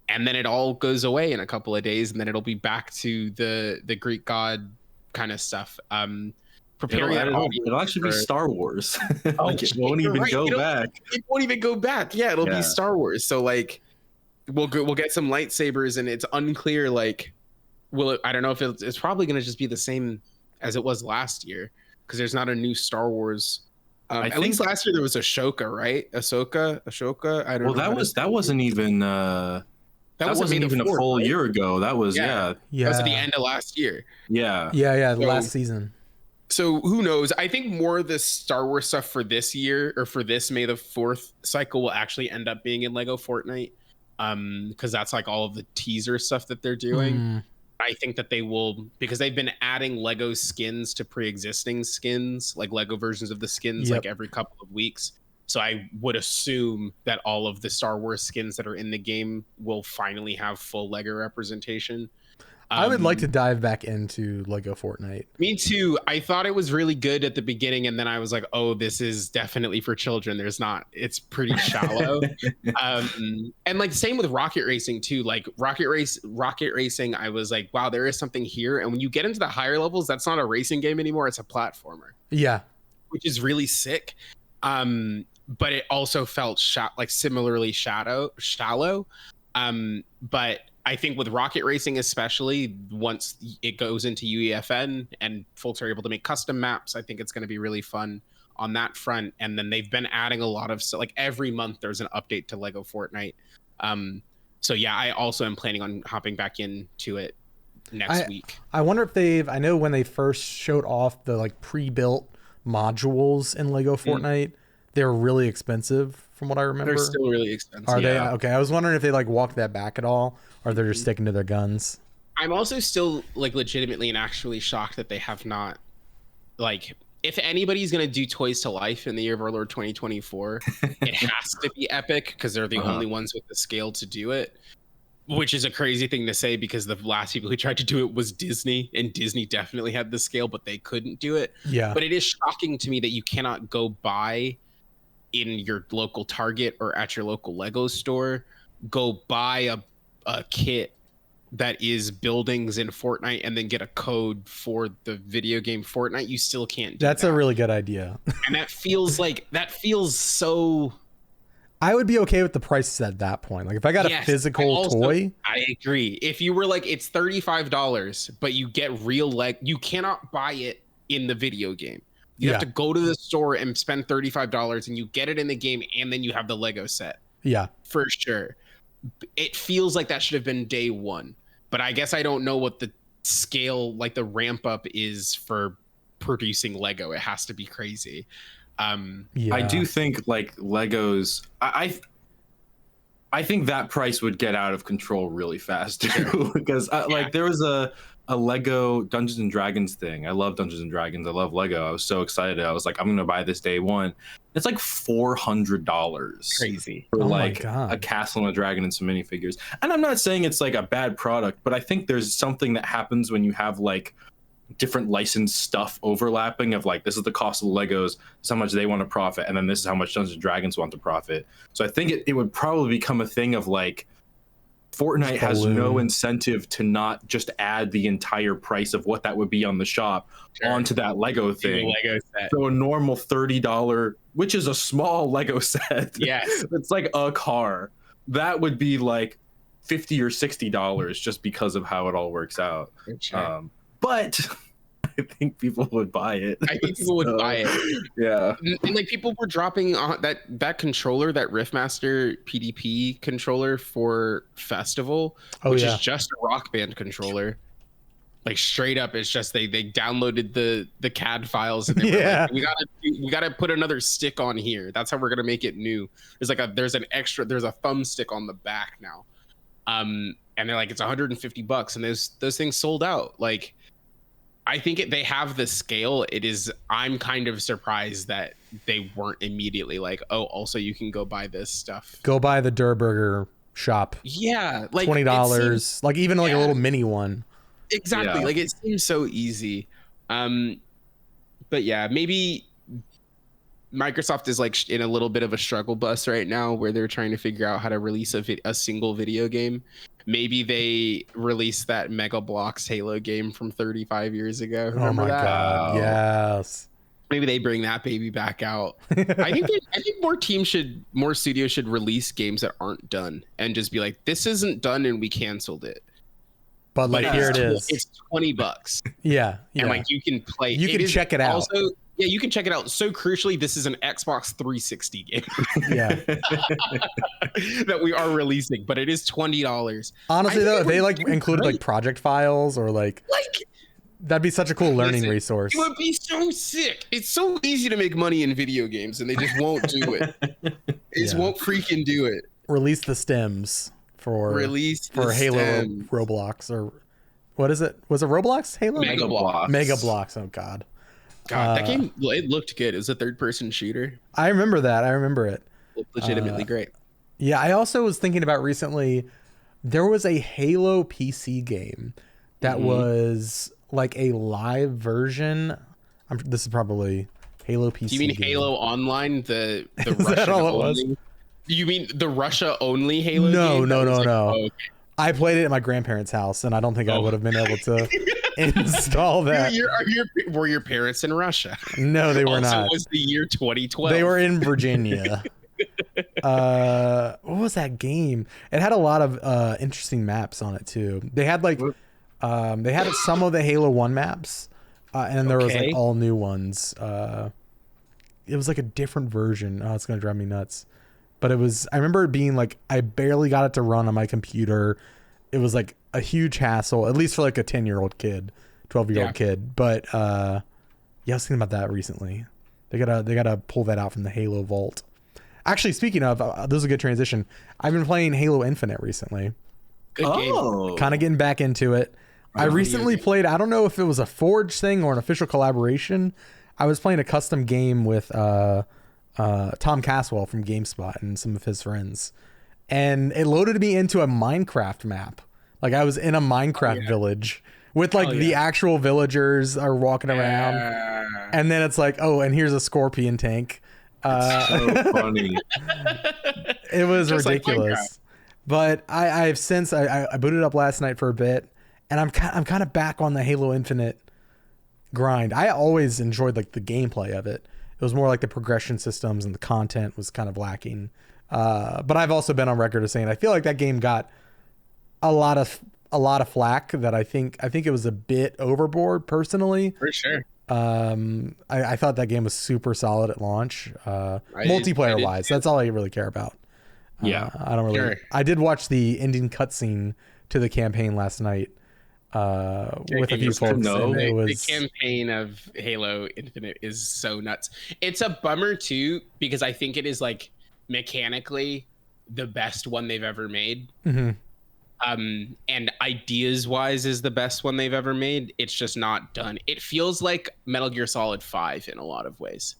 then it all goes away in a couple of days, and then it'll be back to the Greek god kind of stuff. It'll actually be Star Wars. It won't even go back. It won't even go back. Yeah, it'll be Star Wars. So like, we'll get some lightsabers, and it's unclear like, I don't know if it's probably going to just be the same as it was last year, because there's not a new Star Wars. At least last year there was Ahsoka, right? Ahsoka. I don't know. Well, that wasn't even that wasn't even a full year ago. That was That was at the end of last year. Yeah. The last season. So who knows? I think more of the Star Wars stuff for this year, or for this May the 4th cycle, will actually end up being in Lego Fortnite, because that's like all of the teaser stuff that they're doing. I think that they will, because they've been adding Lego skins to pre-existing skins, like Lego versions of the skins, like every couple of weeks. So I would assume that all of the Star Wars skins that are in the game will finally have full Lego representation. I would like to dive back into Lego Fortnite. Me too. I thought it was really good at the beginning, and then I was like, oh, this is definitely for children. There's not, it's pretty shallow. And like same with Rocket Racing too. Like Rocket Racing, I was like, wow, there is something here. And when you get into the higher levels, that's not a racing game anymore. It's a platformer. Yeah. Which is really sick. But it also felt like similarly shallow. But I think with Rocket Racing, especially once it goes into UEFN and folks are able to make custom maps, I think it's going to be really fun on that front. And then they've been adding a lot of, like every month there's an update to Lego Fortnite. So yeah, I also am planning on hopping back into it next week. I wonder if I know when they first showed off the like pre-built modules in Lego Fortnite, they're really expensive from what I remember. They're still really expensive. Are they? Okay. I was wondering if they like walked that back at all, or they're just sticking to their guns. I'm also still like legitimately and actually shocked that they have not, like, if anybody's going to do Toys to Life in the year of our Lord 2024, it has to be Epic because they're the only ones with the scale to do it, which is a crazy thing to say because the last people who tried to do it was Disney, and Disney definitely had the scale, but they couldn't do it. Yeah. But it is shocking to me that you cannot go buy in your local Target or at your local Lego store, go buy a kit that is buildings in Fortnite and then get a code for the video game Fortnite. You still can't do That's that. A really good idea. And that feels so... I would be okay with the prices at that point. Like if I got a physical toy. I agree. If you were like, it's $35, but you get real you cannot buy it in the video game. You have to go to the store and spend $35 and you get it in the game and then you have the Lego set. Yeah. For sure. It feels like that should have been day one, but I guess I don't know what the scale, like the ramp up is for producing Lego. It has to be crazy. I do think like Legos, I think that price would get out of control really fast too, because like there was a Lego Dungeons and Dragons thing. I love Dungeons and Dragons. I love Lego. I was so excited. I was like, I'm gonna buy this day one. It's like $400. Crazy. For like a castle and a dragon and some minifigures. And I'm not saying it's like a bad product, but I think there's something that happens when you have like different licensed stuff overlapping of like, this is the cost of the Legos, this is how much they want to profit, and then this is how much Dungeons and Dragons want to profit. So I think it would probably become a thing of like, Fortnite has no incentive to not just add the entire price of what that would be on the shop onto that Lego thing. Lego set. So a normal $30, which is a small Lego set. Yes. It's like a car. That would be like $50 or $60 just because of how it all works out. But I think people would buy it. I think people would buy it. Yeah. And like people were dropping that controller, that Riffmaster PDP controller for Festival, which is just a Rock Band controller. Like straight up, it's just they downloaded the CAD files and they were like, we gotta put another stick on here. That's how we're gonna make it new. There's a thumbstick on the back now. And they're like, it's $150 and those things sold out. Like I think they have the scale. I'm kind of surprised that they weren't immediately like, oh, also you can go buy this stuff. Go buy the Durr Burger shop. Yeah. Like $20. Like even like a little mini one. Exactly. Yeah. Like it seems so easy. But yeah, maybe Microsoft is like in a little bit of a struggle bus right now where they're trying to figure out how to release a single video game. Maybe they released that Mega Bloks Halo game from 35 years ago. Remember that? God, yes. Maybe they bring that baby back out. I think more studios should release games that aren't done and just be like, this isn't done and we canceled it. But like here it is. It's $20. Yeah. And like you can play. You can check it out. Also, yeah, you can check it out. So crucially, this is an Xbox 360 game. Yeah. That we are releasing, but it is $20. Honestly, though, if they like included like project files or like that'd be such a cool learning resource. It would be so sick. It's so easy to make money in video games, and they just won't do it. They just won't freaking do it. Release the stems for Halo Roblox or what is it? Was it Roblox? Halo? Mega Bloks. Mega Bloks. Oh God. God, that game, it looked good. It was a third-person shooter. I remember that. I remember it. Looked legitimately great. Yeah, I also was thinking about recently, there was a Halo PC game that was like a live version. This is probably Halo PC. Do you mean game. Halo Online, the Is Russian that all it only? was? You mean the Russia only Halo No, game? no. Oh, okay. I played it at my grandparents' house, and I don't think I would have been able to install that. Were your parents in Russia? No, they were also, not. It was the year 2012. They were in Virginia. What was that game? It had a lot of interesting maps on it too. They had like they had some of the Halo 1 maps, and then there was like all new ones. It was like a different version. Oh, it's gonna drive me nuts. But I remember it being like, I barely got it to run on my computer. It was like a huge hassle, at least for like a 10-year-old kid, 12-year-old kid. But yeah, I was thinking about that recently. They gotta pull that out from the Halo vault. Actually, speaking of, this is a good transition. I've been playing Halo Infinite recently. Good game. Kind of getting back into it. I recently played, I don't know if it was a Forge thing or an official collaboration. I was playing a custom game with Tom Caswell from GameSpot and some of his friends, and it loaded me into a Minecraft map. Like I was in a Minecraft village with like the actual villagers are walking around, and then it's like, oh, and here's a scorpion tank. So funny. It was just ridiculous. Like but I've since I booted up last night for a bit, and I'm kind of back on the Halo Infinite grind. I always enjoyed like the gameplay of it. It was more like the progression systems, and the content was kind of lacking. But I've also been on record as saying I feel like that game got a lot of flack that I think it was a bit overboard personally. For sure. I thought that game was super solid at launch. Multiplayer wise, that's all I really care about. Yeah. I don't really. Sure. I did watch the ending cutscene to the campaign last night. With a few folks. The campaign of Halo Infinite is so nuts. It's a bummer too, because I think it is like mechanically the best one they've ever made. Mm-hmm. And ideas wise is the best one they've ever made. It's just not done. It feels like Metal Gear Solid 5 in a lot of ways.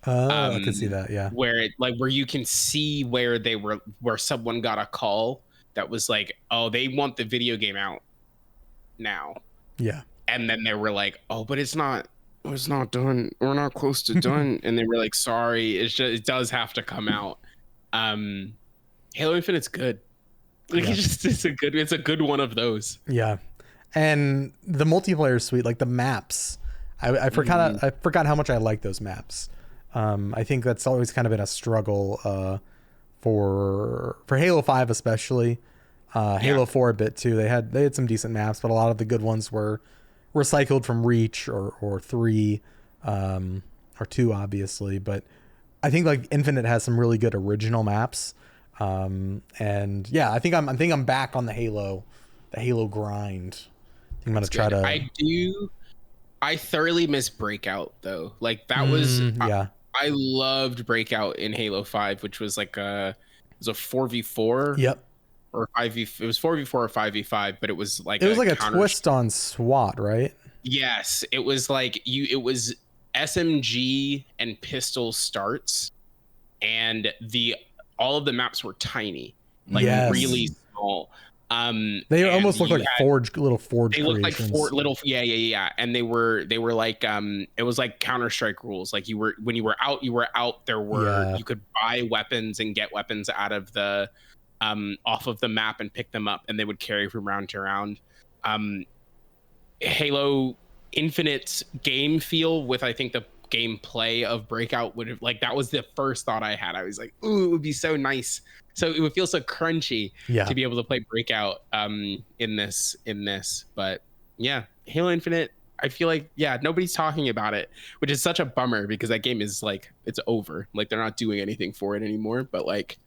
I can see that, yeah. Where you can see where someone got a call that was like, oh, they want the video game out now. Yeah. And then they were like, oh, but it's not done. We're not close to done. And they were like, sorry, it does have to come out. Halo Infinite's good. Like it's a good one of those. Yeah. And the multiplayer is sweet, like the maps. I forgot how much I like those maps. I think that's always kind of been a struggle for Halo 5 especially. Halo 4 a bit too. They had some decent maps, but a lot of the good ones were recycled from Reach or 3 or 2 obviously, but I think like Infinite has some really good original maps. And yeah, I think I'm back on the Halo grind. I think I'm going to try to I thoroughly miss Breakout though. Like that was I loved Breakout in Halo 5, which was like it was a 4v4. Yep. Or 5v. It was 4v4 or 5v5, but it was like a twist on SWAT, right? Yes, it was like it was SMG and pistol starts, and all of the maps were tiny, like really small. They almost looked like little Forge. They looked like little, and they were like it was like Counter-Strike rules. Like when you were out, you were out. You could buy weapons and get weapons out of the off of the map and pick them up, and they would carry from round to round. Halo Infinite's game feel with, I think, the gameplay of Breakout would have, like, that was the first thought I had. I was like, ooh, it would be so nice. So it would feel so crunchy to be able to play Breakout in this. But yeah, Halo Infinite, I feel like, nobody's talking about it, which is such a bummer because that game is like, it's over. Like they're not doing anything for it anymore, but like,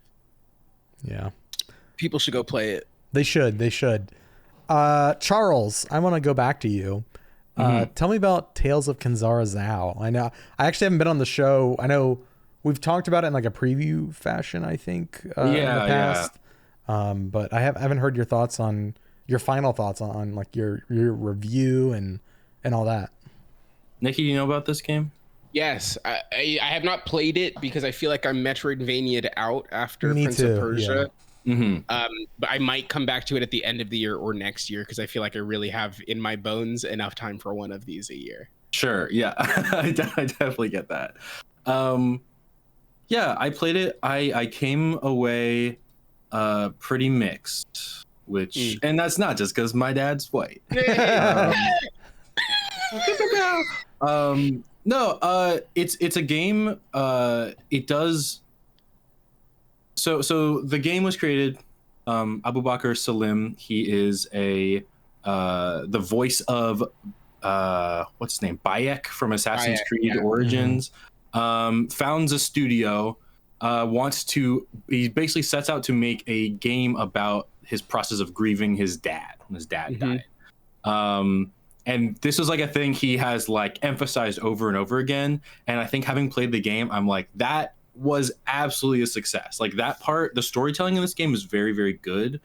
people should go play it. They should. Charles, I want to go back to you. Tell me about Tales of Kenzara Zao. I know I actually haven't been on the show. I know we've talked about it in like a preview fashion, I think, in the past. But I haven't heard your final thoughts on like your review and all that. Nikki, do you know about this game? Yes, I have not played it because I feel like I'm Metroidvania'd out after Me Prince too, of Persia. Mm-hmm. But I might come back to it at the end of the year or next year because I feel like I really have in my bones enough time for one of these a year. Sure, yeah, I definitely get that. Yeah, I played it. I came away pretty mixed, which and that's not just because my dad's white. No, it's a game. It does. So the game was created. Abu Bakr Salim. He is the voice of what's his name? Bayek from Assassin's Creed Origins. Founds a studio. He basically sets out to make a game about his process of grieving his dad when his dad died. And this is like a thing he has like emphasized over and over again. And I think having played the game, I'm like, that was absolutely a success. Like that part, the storytelling in this game is very, very good.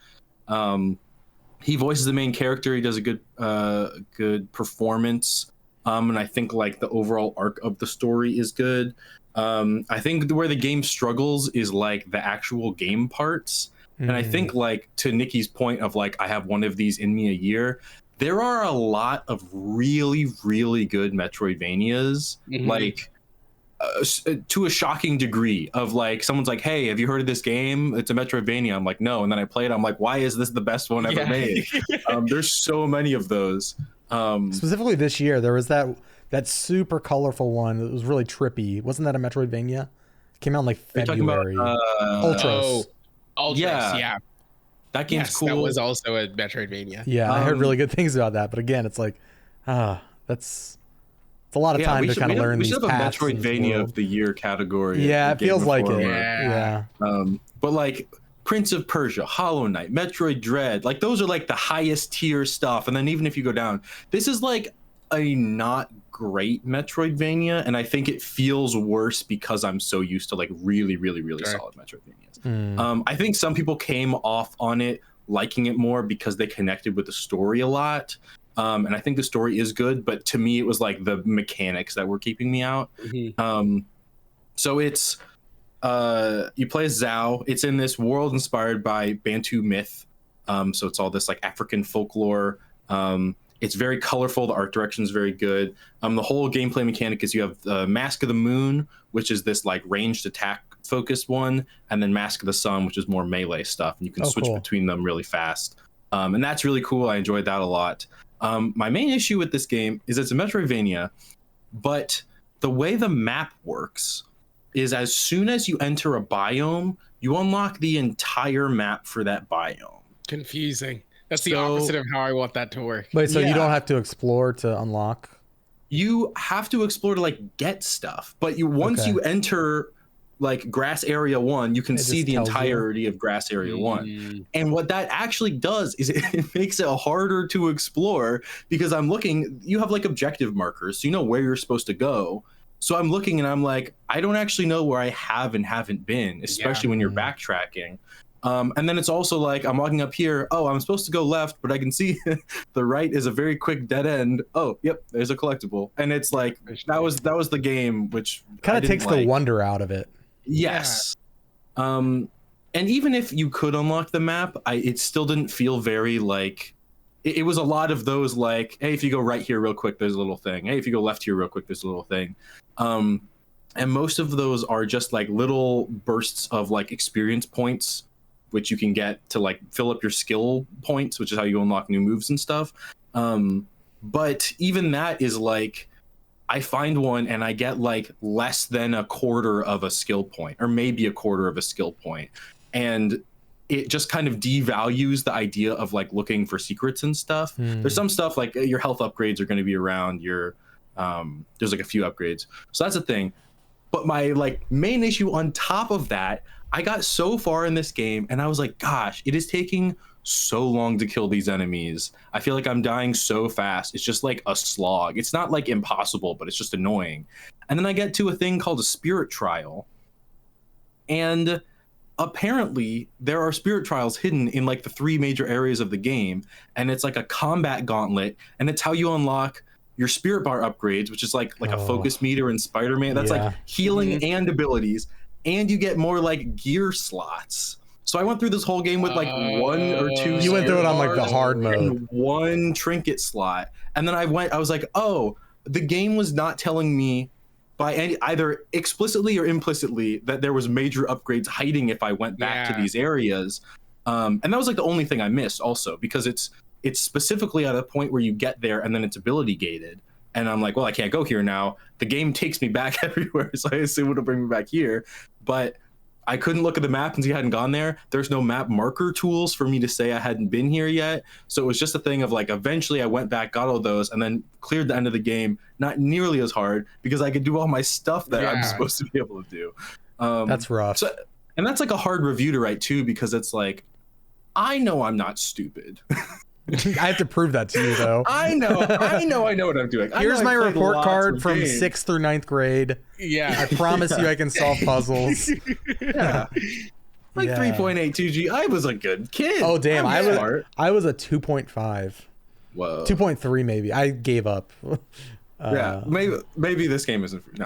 He voices the main character. He does a good performance. And I think like the overall arc of the story is good. I think where the game struggles is like the actual game parts. And I think like to Nikki's point of like, I have one of these in me a year. There are a lot of really, really good Metroidvanias, like to a shocking degree of like, someone's like, hey, have you heard of this game? It's a Metroidvania. I'm like, no. And then I play it. I'm like, why is this the best one ever made? There's so many of those. Specifically this year, there was that super colorful one that was really trippy. Wasn't that a Metroidvania? It came out in like February. Ultros. Yeah. That game's cool. That was also a Metroidvania. Yeah, I heard really good things about that. But again, it's like, it's a lot of time to kind of learn these paths. We should have a Metroidvania of the year category. Yeah, it feels like it. Yeah. But like Prince of Persia, Hollow Knight, Metroid Dread, like those are like the highest tier stuff. And then even if you go down, this is like a not great Metroidvania, and I think it feels worse because I'm so used to like really, really, really solid Metroidvanias. I think some people came off on it liking it more because they connected with the story a lot. And I think the story is good, but to me it was like the mechanics that were keeping me out. So it's you play as Zhao. It's in this world inspired by Bantu myth. So it's all this like African folklore. It's very colorful. The art direction is very good. The whole gameplay mechanic is you have the Mask of the Moon, which is this like ranged attack focused one, and then Mask of the Sun, which is more melee stuff. And you can switch between them really fast. And that's really cool. I enjoyed that a lot. My main issue with this game is it's a Metroidvania, but the way the map works is as soon as you enter a biome, you unlock the entire map for that biome. Confusing. That's the opposite of how I want that to work. Wait, so you don't have to explore to unlock? You have to explore to like get stuff, but once you enter like grass area 1, you can see the entirety of grass area 1. And what that actually does is it makes it harder to explore because I'm looking, you have like objective markers, so you know where you're supposed to go. So I'm looking and I'm like, I don't actually know where I have and haven't been, especially when you're backtracking. And then it's also like, I'm walking up here. Oh, I'm supposed to go left, but I can see the right is a very quick dead end. Oh, yep, there's a collectible. And it's like, that was the game, which kind of takes the wonder out of it. Yes. And even if you could unlock the map, it still didn't feel very like, it was a lot of those like, hey, if you go right here real quick, there's a little thing. Hey, if you go left here real quick, there's a little thing. And most of those are just like little bursts of like experience points, which you can get to like fill up your skill points, which is how you unlock new moves and stuff. But even that is like, I find one and I get like less than a quarter of a skill point, or maybe a quarter of a skill point. And it just kind of devalues the idea of like looking for secrets and stuff. There's some stuff like your health upgrades are going to be around your, there's like a few upgrades. So that's the thing. But my like main issue on top of that, I got so far in this game and I was like, gosh, it is taking so long to kill these enemies. I feel like I'm dying so fast. It's just like a slog. It's not like impossible, but it's just annoying. And then I get to a thing called a spirit trial. And apparently there are spirit trials hidden in like the 3 major areas of the game. And it's like a combat gauntlet. And it's how you unlock your spirit bar upgrades, which is like a focus meter in Spider-Man. That's like healing and abilities, and you get more like gear slots. So I went through this whole game with like 1 or 2. You went through it on like the hard mode. 1 trinket slot, and then I was like, oh, the game was not telling me by either explicitly or implicitly that there was major upgrades hiding if I went back to these areas. And that was like the only thing I missed also, because it's specifically at a point where you get there and then it's ability gated. And I'm like, well, I can't go here now. The game takes me back everywhere, so I assume it'll bring me back here. But I couldn't look at the map and see I hadn't gone there. There's no map marker tools for me to say I hadn't been here yet. So it was just a thing of like, eventually I went back, got all those, and then cleared the end of the game. Not nearly as hard, because I could do all my stuff that I'm supposed to be able to do. That's rough. And that's like a hard review to write too, because it's like, I know I'm not stupid. I have to prove that to you, though. I know what I'm doing. Here's my report card from 6th through 9th grade. Yeah. I promise you I can solve puzzles. Yeah. Like 3.82 G. I was a good kid. Oh, damn. I was a 2.5. Whoa. 2.3 maybe. I gave up. Yeah. Maybe this game isn't for you.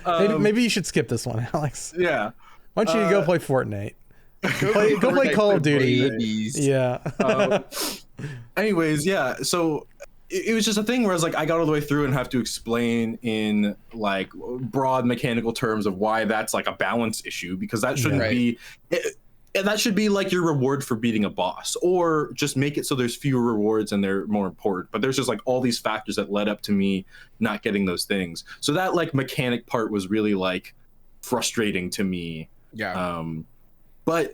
No, maybe you should skip this one, Alex. Yeah. Why don't you go play Fortnite? Go play Call of Duty. Yeah. Anyways, yeah. So it was just a thing where I was like, I got all the way through and have to explain in like broad mechanical terms of why that's like a balance issue, because that shouldn't be. That should be like your reward for beating a boss, or just make it so there's fewer rewards and they're more important. But there's just like all these factors that led up to me not getting those things. So that like mechanic part was really like frustrating to me. Yeah. But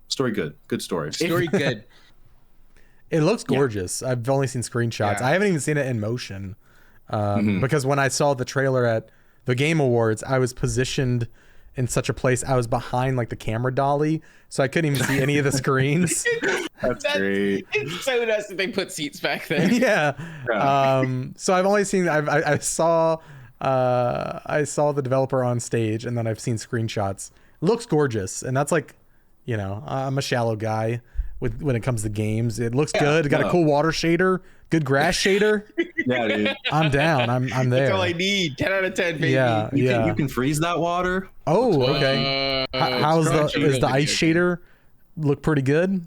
story good story. Story good. It looks gorgeous. I've only seen screenshots. I haven't even seen it in motion, because when I saw the trailer at the Game Awards, I was positioned in such a place, I was behind like the camera dolly, so I couldn't even see any of the screens. That's great. It's so nice that they put seats back there. Yeah. So I've only seen. I saw the developer on stage, and then I've seen screenshots. It looks gorgeous, and that's like, you know, I'm a shallow guy when it comes to games. It looks good. It got a cool water shader, good grass shader. Yeah, dude. I'm down. I'm there. That's all I need. 10 out of 10, baby. Yeah, you can freeze that water. Oh, okay. How's is the ice shader look pretty good?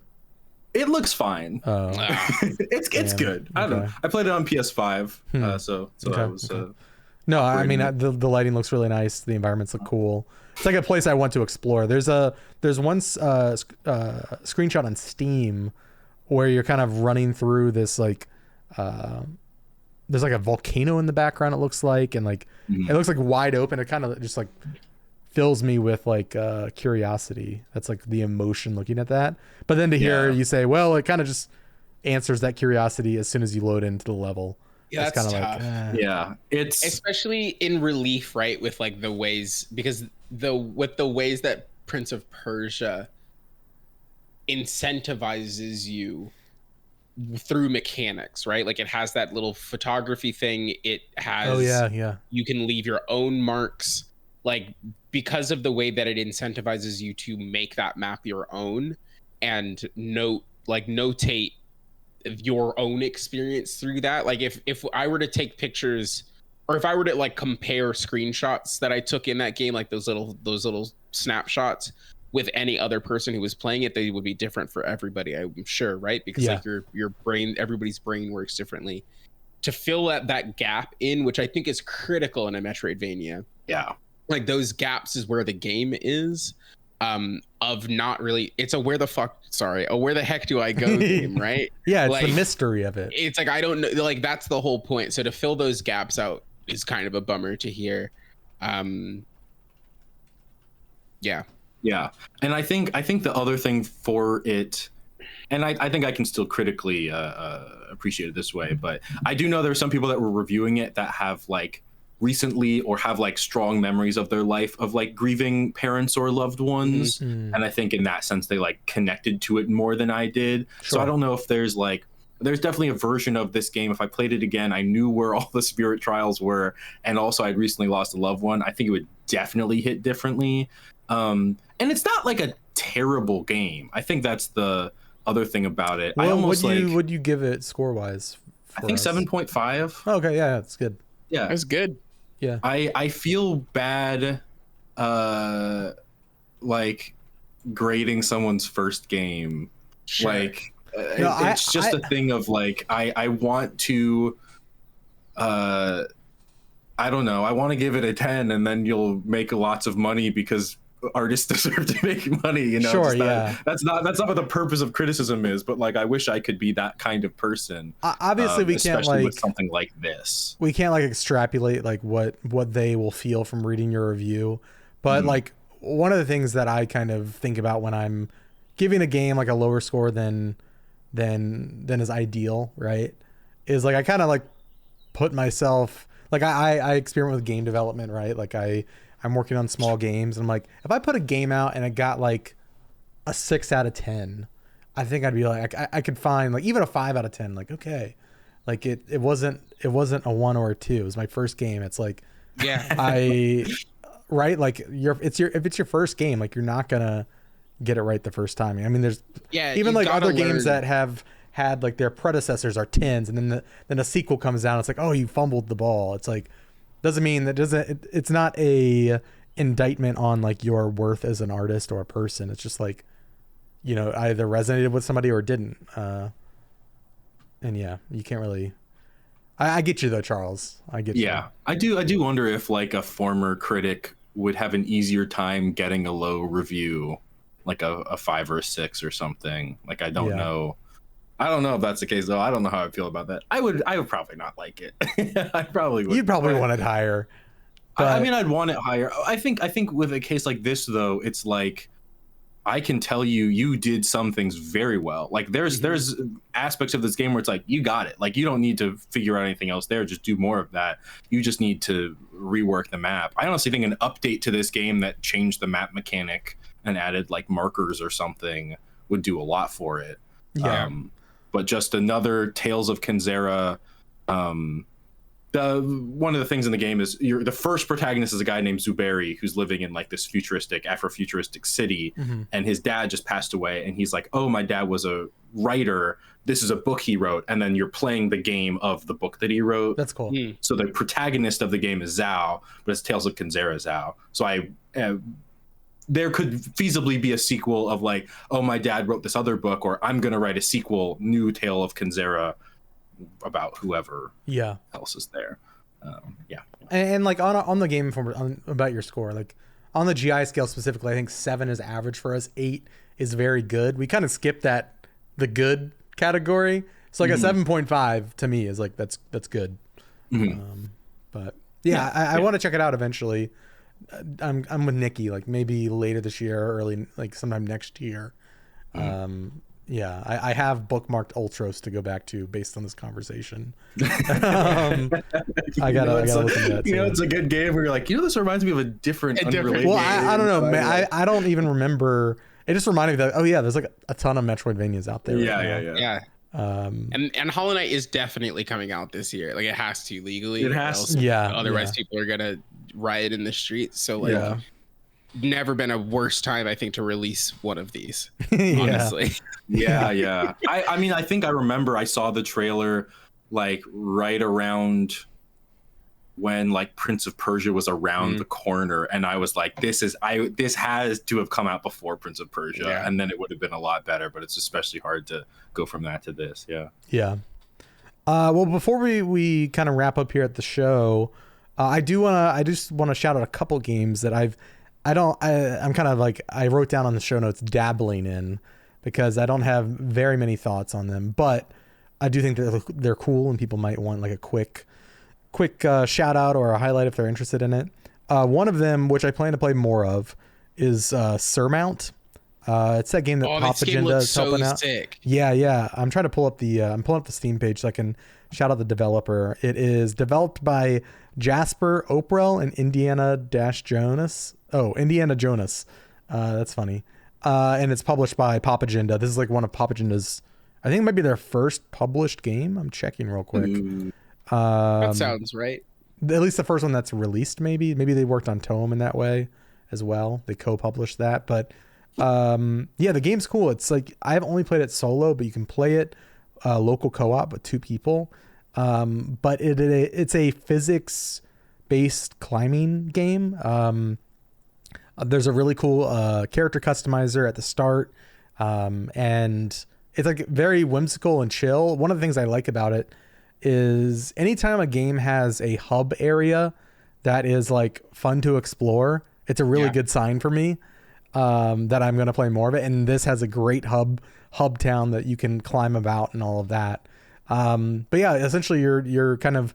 It looks fine. It's good. I don't know. I played it on PS5, so I was. No, I mean the lighting looks really nice. The environments look cool. It's like a place I want to explore. There's one screenshot on Steam where you're kind of running through this like there's like a volcano in the background, it looks like, and like it looks like wide open. It kind of just like fills me with like curiosity. That's like the emotion looking at that. But then to hear you say, well, it kind of just answers that curiosity as soon as you load into the level. Yeah, it's that's kind of tough. like yeah, it's especially in relief, right? With like the ways, because the ways that Prince of Persia incentivizes you through mechanics, right? Like it has that little photography thing. It has you can leave your own marks, like because of the way that it incentivizes you to make that map your own and notate your own experience through that. Like if I were to take pictures, or if I were to like compare screenshots that I took in that game, like those little snapshots, with any other person who was playing it, they would be different for everybody, I'm sure, right? Because like your brain, everybody's brain works differently. To fill that gap in, which I think is critical in a Metroidvania. Yeah. Like those gaps is where the game is. Of not really, it's a where the heck do I go game, right? Yeah, it's like, the mystery of it. It's like I don't know, like that's the whole point. So to fill those gaps out is kind of a bummer to hear. Yeah, and I think the other thing for it, and I think I can still critically appreciate it this way, but I do know there are some people that were reviewing it that have like recently or have like strong memories of their life of like grieving parents or loved ones, and I think in that sense they like connected to it more than I did. So I don't know if there's definitely a version of this game. If I played it again, I knew where all the spirit trials were, and also I'd recently lost a loved one, I think it would definitely hit differently. And it's not like a terrible game. I think that's the other thing about it. Well, would you give it score wise I think 7.5. Okay, yeah, that's good. Yeah, that's good. Yeah, I feel bad, like grading someone's first game. Sure. Like, No, it's just a thing of like I want to, I don't know. I want to give it a 10, and then you'll make lots of money because artists deserve to make money. You know, sure, that's not what the purpose of criticism is. But like, I wish I could be that kind of person. Obviously, we can't especially like with something like this. We can't like extrapolate like what they will feel from reading your review, but like one of the things that I kind of think about when I'm giving a game like a lower score than is ideal, right? Is like I kind of like put myself like I experiment with game development, right? Like I'm working on small games, and I'm like, if I put a game out and it got like a 6 out of 10, I think I'd be like, I could find like even a 5 out of 10, like, okay, like it wasn't a 1 or a 2. It was my first game. It's like, yeah, right, like if it's your first game, like you're not gonna get it right the first time. I mean, there's even like other games that have had like their predecessors are 10s, and then a sequel comes down, it's like, oh, you fumbled the ball. It's like, doesn't mean that it's not a indictment on like your worth as an artist or a person. It's just like, you know, either resonated with somebody or didn't. And yeah, you can't really. I get you though, Charles. I get you. Yeah, I do wonder if like a former critic would have an easier time getting a low review, like a 5 or a 6 or something. Like, I don't know. I don't know if that's the case though. I don't know how I feel about that. I would probably not like it. I probably would. You'd probably want it higher. But I mean, I'd want it higher. I think with a case like this though, it's like, I can tell you did some things very well. Like there's aspects of this game where it's like, you got it. Like, you don't need to figure out anything else there. Just do more of that. You just need to rework the map. I honestly think an update to this game that changed the map mechanic and added like markers or something would do a lot for it. Yeah. But just another Tales of Kenzara. One of the things in the game is the first protagonist is a guy named Zuberi, who's living in like this Afro-futuristic city, and his dad just passed away, and he's like, oh, my dad was a writer, this is a book he wrote, and then you're playing the game of the book that he wrote. That's cool. So the protagonist of the game is Zhao, but it's Tales of Kenzara Zhao. So there could feasibly be a sequel of like, oh, my dad wrote this other book, or I'm gonna write a sequel, new Tale of Kenzara, about whoever else is there. And like on the game about your score, like on the GI scale specifically, I think 7 is average for us. 8 is very good. We kind of skipped the good category, so like a 7.5 to me is like that's good. But I want to check it out eventually. I'm with Niki, like maybe later this year or early, like sometime next year. I have bookmarked Ultros to go back to based on this conversation. I gotta listen to that. You know, it's a good game where you're like, this reminds me of a different unrelated well, game. I don't know, man. I don't even remember. It just reminded me that, oh yeah, there's like a ton of Metroidvanias out there. Yeah. And Hollow Knight is definitely coming out this year. Like, it has to legally. It has to. Otherwise, people are gonna riot in the streets. So like, never been a worse time, I think, to release one of these. Honestly. Yeah. I mean, I think I remember I saw the trailer like right around when like Prince of Persia was around the corner, and I was like, this has to have come out before Prince of Persia, and then it would have been a lot better. But it's especially hard to go from that to this. Well, before we kind of wrap up here at the show, I just want to shout out a couple games that I'm kind of like, I wrote down on the show notes dabbling in, because I don't have very many thoughts on them, but I do think that they're cool and people might want like a quick shout out or a highlight if they're interested in it. One of them, which I plan to play more of, is Surmount. It's that game that Pop Agenda is helping out. Sick. Yeah. I'm trying to pull up the Steam page so I can shout out the developer. It is developed by Jasper Oprel and Indiana Jonas. That's funny. And it's published by Pop Agenda. This is like one of Pop Agenda's, I think it might be their first published game. I'm checking real quick. That sounds right. At least the first one that's released, maybe they worked on Tome in that way as well. They co-published that, but the game's cool. It's like, I've only played it solo, but you can play it local co-op with 2 people. But it's a physics based climbing game. There's a really cool character customizer at the start, and it's like very whimsical and chill. One of the things I like about it is anytime a game has a hub area that is like fun to explore, it's a really good sign for me that I'm going to play more of it. And this has a great hub town that you can climb about and all of that. But yeah, essentially you're kind of,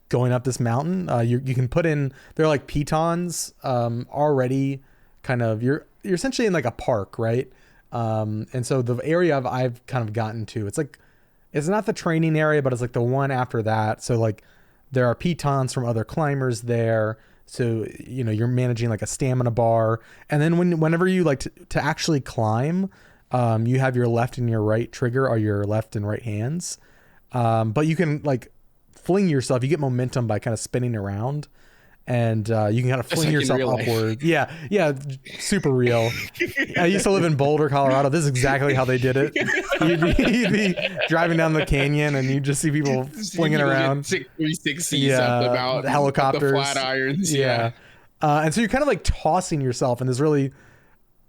going up this mountain. You can put in, they're like pitons already kind of, you're essentially in like a park, right? And so the area I've kind of gotten to, it's not the training area, but it's like the one after that. So like there are pitons from other climbers there. So, you're managing like a stamina bar. And then whenever you like to actually climb, you have your left and your right trigger, or your left and right hands. But you can like fling yourself. You get momentum by kind of spinning around, and you can kind of fling yourself upward. Yeah. Super real. I used to live in Boulder, Colorado. This is exactly how they did it. You'd be driving down the canyon and you just see people flinging around. 360s up about helicopters, the flat irons. And so you're kind of like tossing yourself in this really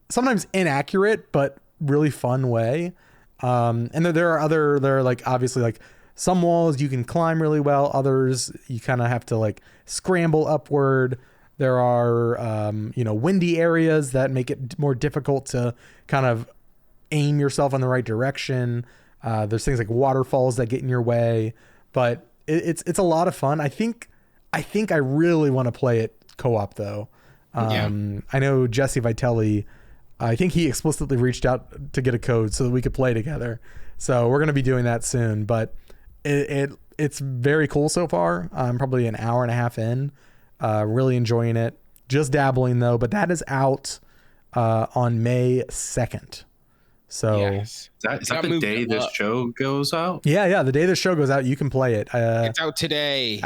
sometimes inaccurate but really fun way. And there are like obviously like some walls you can climb really well, others you kind of have to like scramble upward. There are windy areas that make it more difficult to kind of aim yourself in the right direction. There's things like waterfalls that get in your way, but it's a lot of fun. I think I really want to play it co-op though. I know Jesse Vitelli, I think he explicitly reached out to get a code so that we could play together. So we're going to be doing that soon, but it's very cool so far. I'm probably an hour and a half in, really enjoying it. Just dabbling though, but that is out on May 2nd. So is that the day this show goes out? Yeah. The day this show goes out, you can play it. It's out today.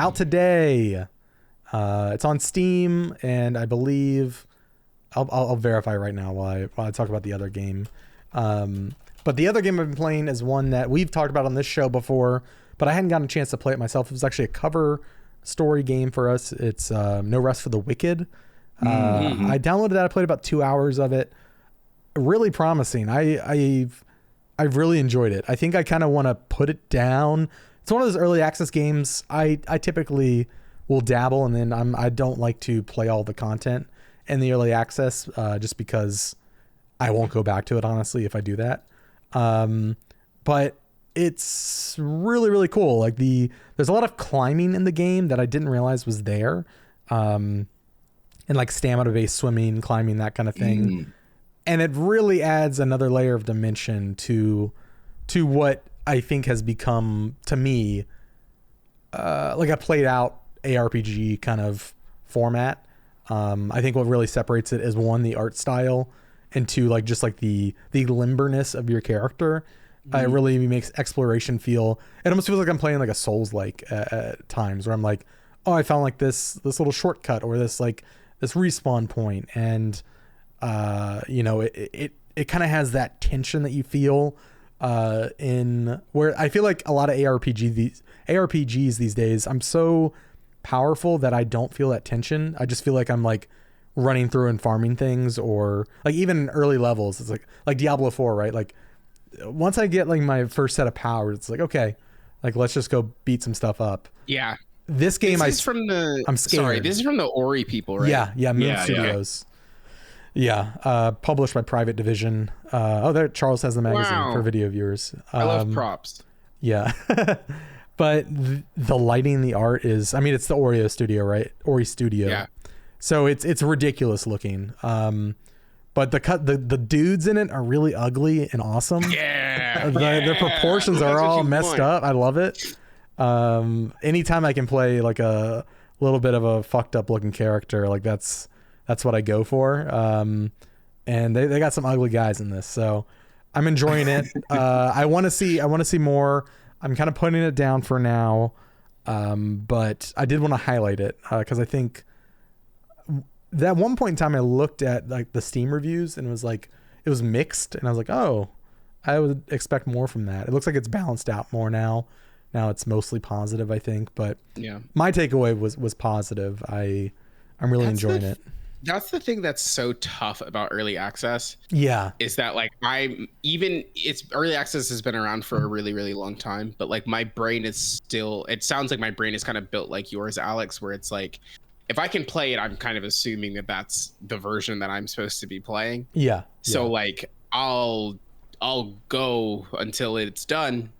It's on Steam, and I believe I'll verify right now while I talk about the other game. But the other game I've been playing is one that we've talked about on this show before, but I hadn't gotten a chance to play it myself. It was actually a cover story game for us. It's No Rest for the Wicked. I downloaded that. I played about 2 hours of it. Really promising. I've really enjoyed it. I think I kind of want to put it down. It's one of those early access games. I typically will dabble, and then I don't like to play all the content in the early access just because I won't go back to it, honestly, if I do that. But it's really, really cool. Like there's a lot of climbing in the game that I didn't realize was there. And like stamina based swimming, climbing, that kind of thing. And it really adds another layer of dimension to what I think has become, to me, like a played out ARPG kind of format. I think what really separates it is, one, the art style, and two, like just like the limberness of your character. It really makes exploration feel, it almost feels like I'm playing like a Souls-like at times, where I'm like, oh, I found like this little shortcut, or this respawn point, and it kind of has that tension that you feel in where I feel like a lot of ARPGs these days, I'm so powerful that I don't feel that tension. I just feel like I'm like running through and farming things, or like even in early levels, it's like Diablo 4, right? Like once I get like my first set of powers, it's like, okay, like let's just go beat some stuff up. Yeah. This game, I'm scared. Sorry, this is from the Ori people, right? Yeah. Moon Studios. Yeah. Published by Private Division. There, Charles has the magazine for video viewers. I love props. Yeah. But the lighting, the art is, I mean, it's the Ori studio, right? Ori Studio. Yeah. So it's ridiculous looking. But the dudes in it are really ugly and awesome. Yeah. Their proportions are all messed up. I love it. Anytime I can play like a little bit of a fucked up looking character, like that's what I go for. And they got some ugly guys in this, so I'm enjoying it. I want to see more. I'm kind of putting it down for now. But I did want to highlight it, because I think that one point in time I looked at like the Steam reviews, and it was mixed, and I was like, oh, I would expect more from that. It looks like it's balanced out more now. Now it's mostly positive, I think. But yeah, my takeaway was positive. I'm really enjoying it. That's the thing that's so tough about early access. Yeah. Is that like it's early access has been around for a really, really long time, but like my brain is still, it sounds like my brain is kind of built like yours, Alex, where it's like, if I can play it, I'm kind of assuming that that's the version that I'm supposed to be playing. Yeah. So like I'll go until it's done.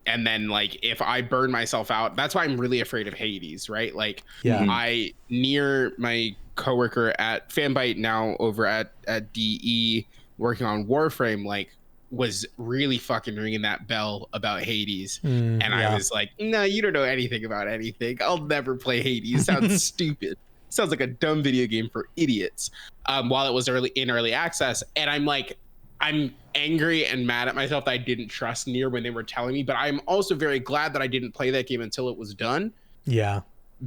And then like if I burn myself out, that's why I'm really afraid of Hades, right? Like I near my coworker at Fanbyte, now over at DE, working on Warframe, like was really fucking ringing that bell about Hades. I was like, no, you don't know anything about anything. I'll never play Hades. Sounds stupid. Sounds like a dumb video game for idiots. While it was early access. And I'm like, I'm angry and mad at myself that I didn't trust Nier when they were telling me, but I'm also very glad that I didn't play that game until it was done. Yeah.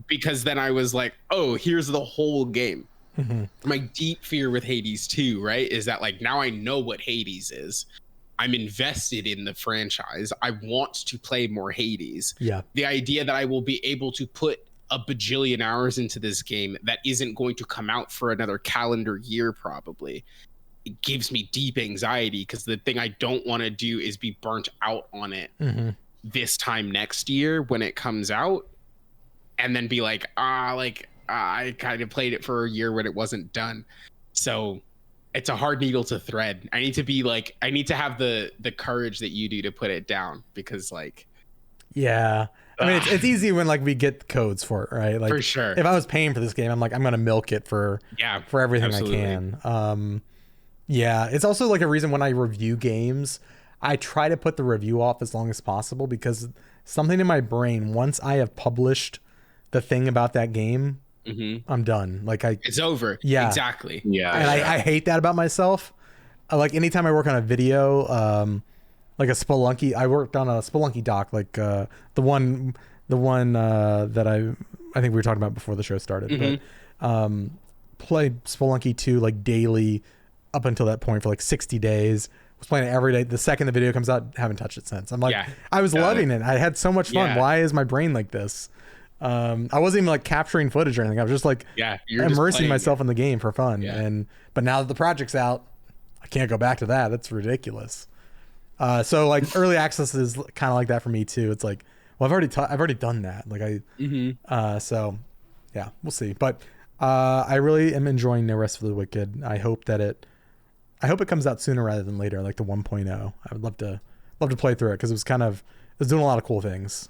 Because then I was like, oh, here's the whole game. My deep fear with Hades 2, right, is that like now I know what Hades is. I'm invested in the franchise. I want to play more Hades. Yeah. The idea that I will be able to put a bajillion hours into this game that isn't going to come out for another calendar year probably, it gives me deep anxiety, because the thing I don't want to do is be burnt out on it this time next year when it comes out, and then be like, I kind of played it for a year when it wasn't done. So it's a hard needle to thread. I need to have the courage that you do to put it down, because like, yeah, I mean, it's easy when like we get codes for it, right? Like, for sure. If I was paying for this game, I'm like, I'm gonna milk it for everything absolutely. I can. Yeah, it's also like a reason when I review games, I try to put the review off as long as possible, because something in my brain, once I have published the thing about that game, I'm done. Like it's over. Yeah, exactly. Yeah, and I hate that about myself. Like anytime I work on a video, like a Spelunky, I worked on a Spelunky doc, like the one that I think we were talking about before the show started, but played Spelunky 2 like daily up until that point for like 60 days. Was playing it every day. The second the video comes out, haven't touched it since. I'm like, I was loving it. I had so much fun. Why is my brain like this? I wasn't even like capturing footage or anything. I was just like immersing myself in the game for fun. But now that the project's out, I can't go back to that. That's ridiculous. So like early access is kind of like that for me too. It's like, well, I've already done that. Like so yeah, we'll see. But I really am enjoying No Rest for the Wicked. I hope it comes out sooner rather than later, like the 1.0. I would love to play through it, because it was doing a lot of cool things.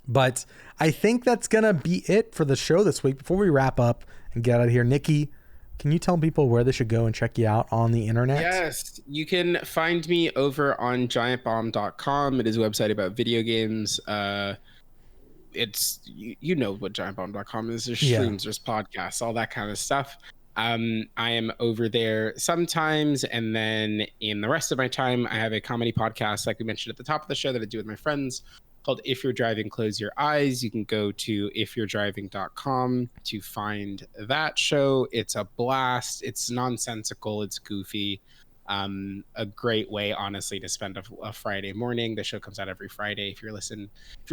But I think that's gonna be it for the show this week. Before we wrap up and get out of here, Nikki, can you tell people where they should go and check you out on the internet? Yes, you can find me over on giantbomb.com. It is a website about video games. It's you know what giantbomb.com is. There's streams, there's podcasts, all that kind of stuff. I am over there sometimes, and then in the rest of my time, I have a comedy podcast, like we mentioned at the top of the show, that I do with my friends, called If You're Driving, Close Your Eyes. You can go to ifyou'redriving.com to find that show. It's a blast. It's nonsensical. It's goofy. A great way, honestly, to spend a Friday morning. The show comes out every Friday. If you're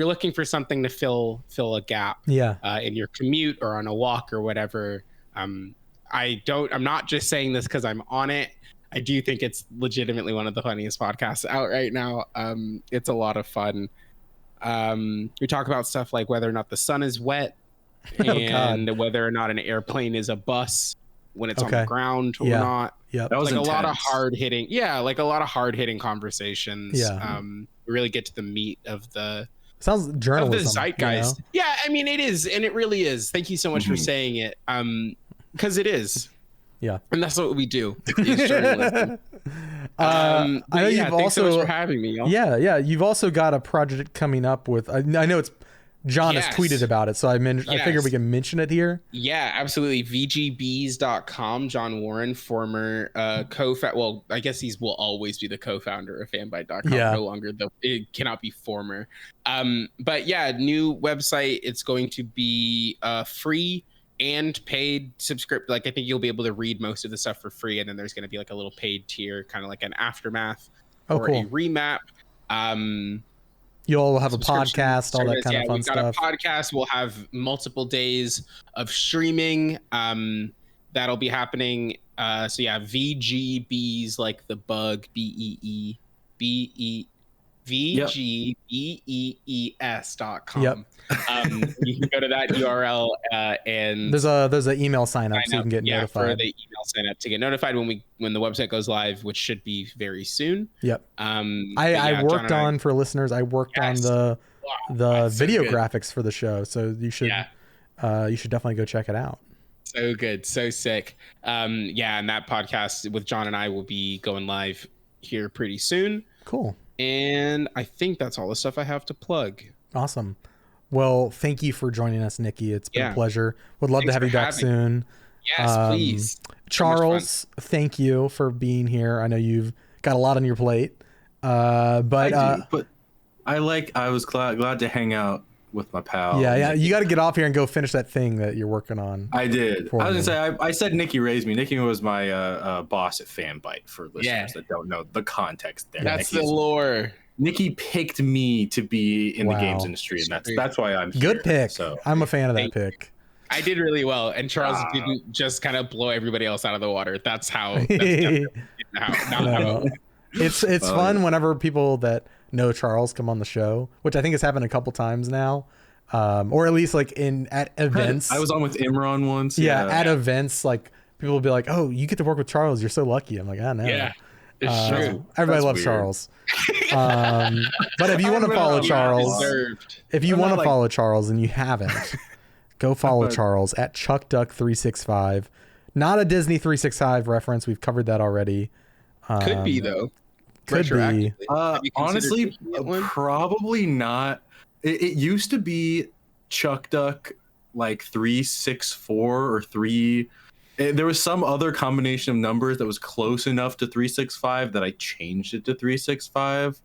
looking for something to fill a gap in your commute or on a walk or whatever, I'm not just saying this because I'm on it. I do think it's legitimately one of the funniest podcasts out right now. It's a lot of fun. We talk about stuff like whether or not the sun is wet and whether or not an airplane is a bus when it's on the ground or not. Yeah, that was like intense. a lot of hard hitting conversations. We really get to the meat of the journalism, of the zeitgeist. You know? Yeah, I mean it is, and it really is. Thank you so much for saying it. Because it is. Yeah. And that's what we do. Is journalism. I know you've thanks also so much for having me, y'all. Yeah. You've also got a project coming up with. I know it's John has tweeted about it, so I figured we can mention it here. Yeah, absolutely. VGBees.com. John Warren, former co-founder. Well, I guess will always be the co-founder of Fanbyte.com. No longer it cannot be former. But yeah, new website. It's going to be free and paid subscription. Like I think you'll be able to read most of the stuff for free, and then there's going to be like a little paid tier, kind of like an aftermath or a remap. You'll have a podcast, all that kind of fun stuff. We've got a podcast. We'll have multiple days of streaming. That'll be happening. So yeah, VGBs like the bug, VGBEES.com. Yep. You can go to that URL and there's an email sign up so you can get notified. For the email sign up to get notified when the website goes live, which should be very soon. Yep. I worked on for listeners. I worked on the video graphics for the show, so you should definitely go check it out. So good, so sick. And that podcast with John and I will be going live here pretty soon. Cool. And I think that's all the stuff I have to plug. Awesome. Well, thank you for joining us, Niki. It's been a pleasure. Would love to have you back soon. Yes, please. Charles, thank you for being here. I know you've got a lot on your plate. But I was glad to hang out with my pal. Yeah. You got to get off here and go finish that thing that you're working on. I did. I was gonna say I said Niki raised me. Niki was my boss at Fanbyte for listeners that don't know the context there. That's the lore. Niki picked me to be in the games industry, and that's why I'm here. Good pick. So I'm a fan of that pick. I did really well, and Charles didn't just kind of blow everybody else out of the water. That's how. It's fun whenever people that know Charles come on the show, which I think has happened a couple times now, or at least like at events. I was on with Imran once. Yeah, at events, like people will be like, "Oh, you get to work with Charles. You're so lucky." I'm like, "I know." Yeah, it's true. Everybody loves Charles. But if you want to follow Charles, follow Charles and you haven't, go follow Charles at ChuckDuck365. Not a Disney 365 reference. We've covered that already. Could be though. Could be. Honestly, probably not. It used to be Chuck Duck like 364 or 3. There was some other combination of numbers that was close enough to 365 that I changed it to 365.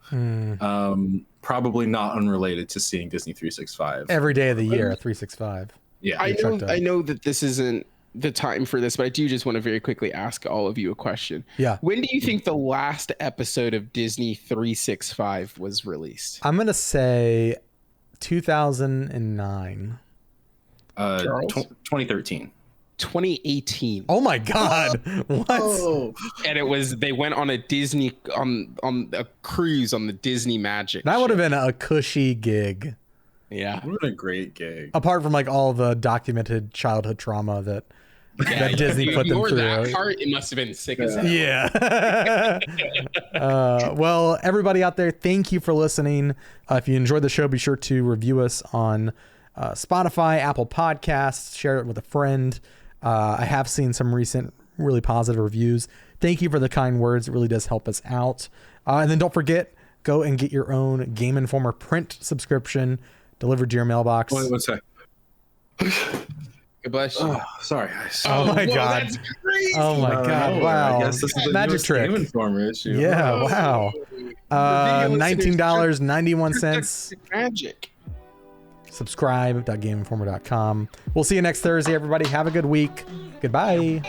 Probably not unrelated to seeing Disney 365 every day of the year. 365. Yeah, I know that this isn't the time for this, but I do just want to very quickly ask all of you a question. Yeah. When do you think the last episode of Disney 365 was released? I'm gonna say 2009. 2013. 2018. Oh my God! What? Oh. And they went on a Disney on a cruise on the Disney Magic. That would have been a cushy gig. Yeah, what a great gig. Apart from like all the documented childhood trauma that Disney put them through. That part, it must have been sick as hell. Yeah. Well, everybody out there, thank you for listening. If you enjoyed the show, be sure to review us on Spotify, Apple Podcasts, share it with a friend. I have seen some recent really positive reviews. Thank you for the kind words. It really does help us out. And then don't forget, go and get your own Game Informer print subscription delivered to your mailbox. Wait, what's that? God bless you. Oh, sorry, guys. Oh my God. That's crazy. Oh my God. Wow. I guess this is the magic trick. Game Informer issue. Yeah. Wow. $19.91. Magic. Subscribe.gameinformer.com. We'll see you next Thursday, everybody. Have a good week. Goodbye.